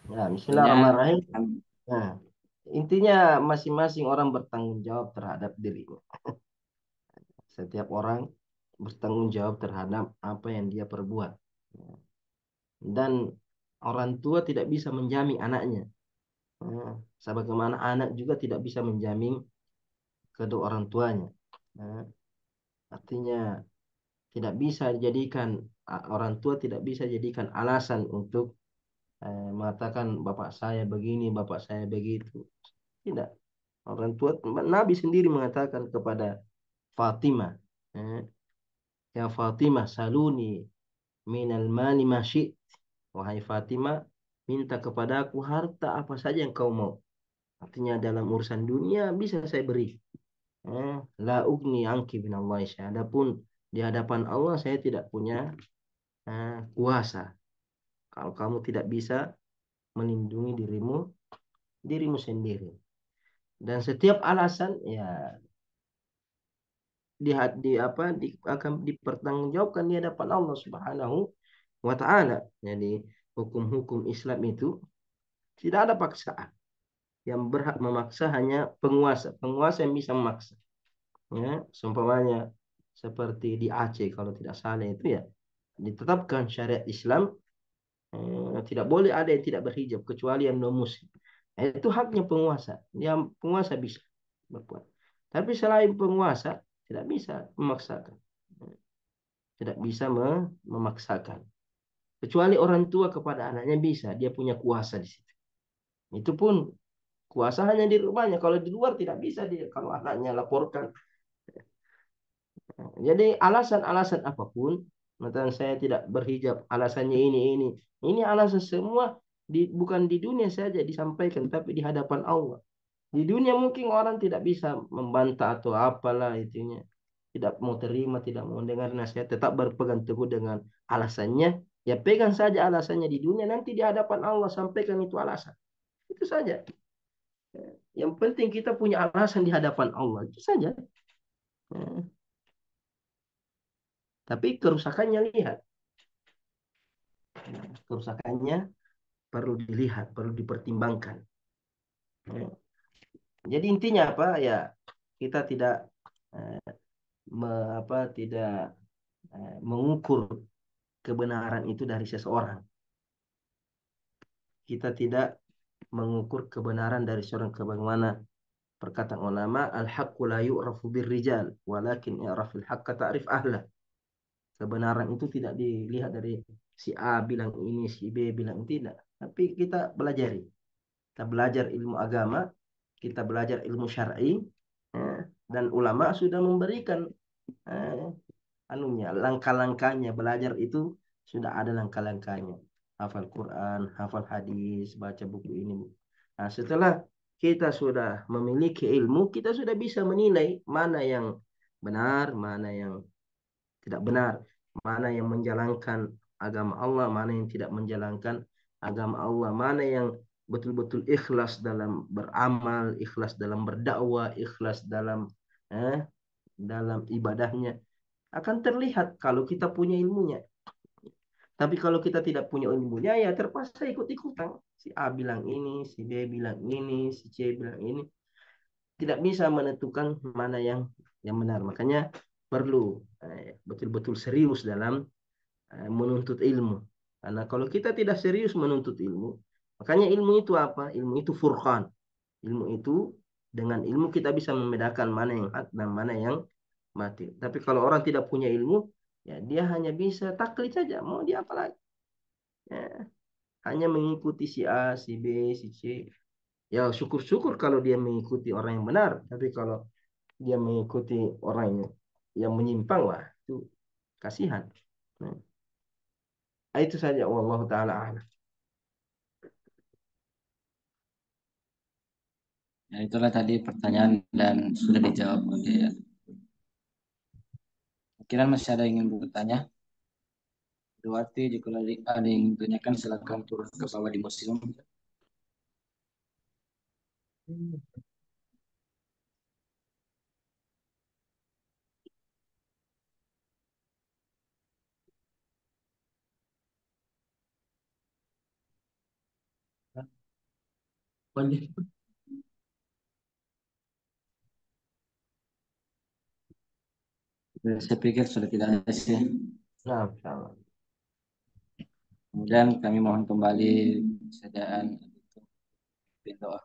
S2: Ya, Bismillahirrahmanirrahim. Nah, intinya masing-masing orang bertanggung jawab terhadap dirinya. Setiap orang bertanggung jawab terhadap apa yang dia perbuat. Dan orang tua tidak bisa menjamin anaknya. Sebagaimana anak juga tidak bisa menjamin kedua orang tuanya. Artinya tidak bisa dijadikan, orang tua tidak bisa jadikan alasan untuk mengatakan bapak saya begini, bapak saya begitu. Tidak. Orang tua, Nabi sendiri mengatakan kepada Fatimah, ya Fatimah, saluni minal mali ma syi'ti. Wahai Fatimah, minta kepadaku harta apa saja yang kau mau. Artinya dalam urusan dunia bisa saya beri. La ugni anki binallahi syai'a. Adapun di hadapan Allah saya tidak punya kuasa. Kalau kamu tidak bisa melindungi dirimu sendiri. Dan setiap alasan ya akan dipertanggungjawabkan di hadapan Allah Subhanahu wa taala. Jadi hukum-hukum Islam itu Tidak ada paksaan. Yang berhak memaksa hanya penguasa. Penguasa yang bisa memaksa. Ya, seumpamanya seperti di Aceh kalau tidak salah itu ya ditetapkan syariat Islam, tidak boleh ada yang tidak berhijab kecuali yang non muslim. Itu haknya penguasa. Yang penguasa bisa berbuat. Tapi selain penguasa tidak bisa memaksakan. Tidak bisa memaksakan. Kecuali orang tua kepada anaknya bisa, dia punya kuasa di situ. Itu pun kuasa hanya di rumahnya. Kalau di luar tidak bisa dia kalau anaknya laporkan. Jadi alasan-alasan apapun, misalnya saya tidak berhijab, alasannya ini. Ini alasan semua bukan di dunia saja disampaikan, tapi di hadapan Allah. Di dunia mungkin orang tidak bisa membantah atau apalah itunya. Tidak mau terima, tidak mau dengar nasihat, tetap berpegang teguh dengan alasannya. Ya pegang saja alasannya di dunia, nanti di hadapan Allah sampaikan itu alasan. Itu saja. Yang penting kita punya alasan di hadapan Allah. Itu saja. Tapi kerusakannya lihat. Kerusakannya perlu dilihat, perlu dipertimbangkan. Jadi intinya apa ya? Kita tidak eh, tidak mengukur kebenaran itu dari seseorang. Kita tidak mengukur kebenaran dari seorang kebagaimana perkataan ulama al-haqqu la yu'rafu birrijal walakin i'rafil haqqa ta'rif ahla. Kebenaran itu tidak dilihat dari si A bilang ini, si B bilang tidak, tapi kita belajari. Kita belajar ilmu agama, kita belajar ilmu syar'i, dan ulama sudah memberikan eh, langkah-langkahnya. Belajar itu sudah ada langkah-langkahnya. Hafal Quran, hafal hadis, baca buku ini. Nah, setelah kita sudah memiliki ilmu, kita sudah bisa menilai mana yang benar, mana yang tidak benar, mana yang menjalankan agama Allah, mana yang tidak menjalankan agama Allah, mana yang betul-betul ikhlas dalam beramal, ikhlas dalam berdakwah, ikhlas eh, dalam ibadahnya. Akan terlihat kalau kita punya ilmunya. Tapi kalau kita tidak punya ilmunya, ya terpaksa ikut-ikutan. Si A bilang ini, si B bilang ini, si C bilang ini. Tidak bisa menentukan mana yang benar. Makanya perlu betul-betul serius dalam menuntut ilmu. Karena kalau kita tidak serius menuntut ilmu, makanya ilmu itu apa? Ilmu itu furqan. Ilmu itu dengan ilmu kita bisa membedakan mana yang hak dan mana yang mati. Tapi kalau orang tidak punya ilmu, ya dia hanya bisa taklid saja. Mau dia apa lagi? Ya, hanya mengikuti si A, si B, si C. Ya syukur-syukur kalau dia mengikuti orang yang benar. Tapi kalau dia mengikuti orang yang menyimpang, wah itu kasihan. Nah, itu saja. Wallahu taala a'lam.
S1: Ya, itulah tadi pertanyaan dan sudah dijawab oleh. Kira masih ada yang ingin bertanya? Duwati, jika ada yang ditanyakan silakan turun ke bawah di museum. Saya pikir sudah tidak ada sih.
S2: Nah, insyaallah.
S1: Kemudian kami mohon kembali kesediaan untuk doa.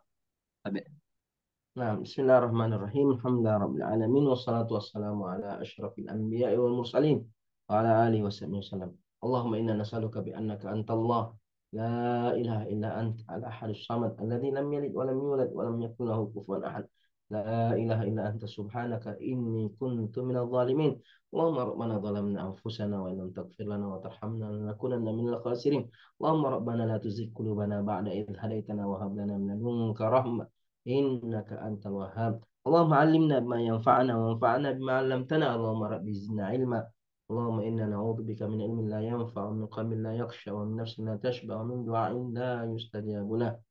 S2: Nah, bismillahirrahmanirrahim. Alhamdulillah rabbil alamin wassalatu wassalamu ala asyrafil anbiya'i wal mursalin wa ala alihi washabihi wasallam. Allahumma inna nas'aluka bi annaka antallah la ilaha illa anta al-ahadus samad alladzi lam yalid wa lam yulad wa lam yakul lahu kufuwan ahad. La ilaha illa anta subhanaka inni kuntu minadh dhalimin. Allahumma rabbana zalamna anfusana wa illam taghfir lana wa tarhamna lanakunanna minal khasirin. Allahumma rabbana la tuzigh qulubana ba'da idh hadaytana wa hab lana min ladunka rahmah إنك أنت الوهاب. اللهم علمنا ما ينفعنا وانفعنا بما علمتنا. اللهم رب زدنا علما. اللهم إنا نعوذ بك من علم لا ينفع ومن قلب لا يخشى ومن نفس لا تشبع ومن دعاء لا يستجاب له.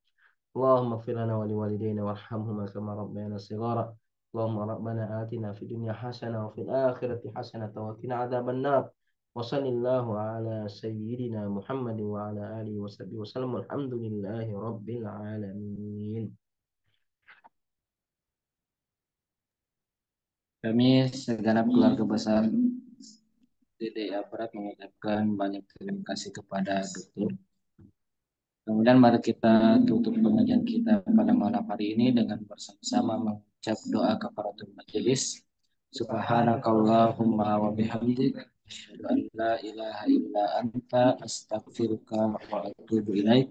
S2: اللهم اغفر لنا ولوالدينا وارحمهما كما ربيانا صغارا. اللهم ربنا آتنا في الدنيا حسنة وفي الآخرة حسنة وقنا عذاب النار. Wa sallallahu ala sayyidina Muhammadin wa ala alihi wa sahbihi wasallam. Alhamdulillahi rabbil alamin.
S1: Kami segenap keluarga besar DDI Aparat mengucapkan banyak terima kasih kepada dokter. Kemudian mari kita tutup pengajian kita pada malam hari ini dengan bersama-sama mengucap doa kafaratul majelis. Subhanakallahumma wa bihamdik asyhadu an la ilaha illa anta astaghfiruka wa atubu ilaik.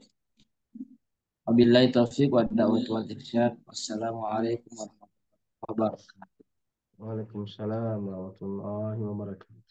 S1: Wabillahi taufiq wa da'wat wal irsyad. Wassalamualaikum warahmatullahi wabarakatuh.
S2: Waalaikumsalam warahmatullahi wabarakatuh.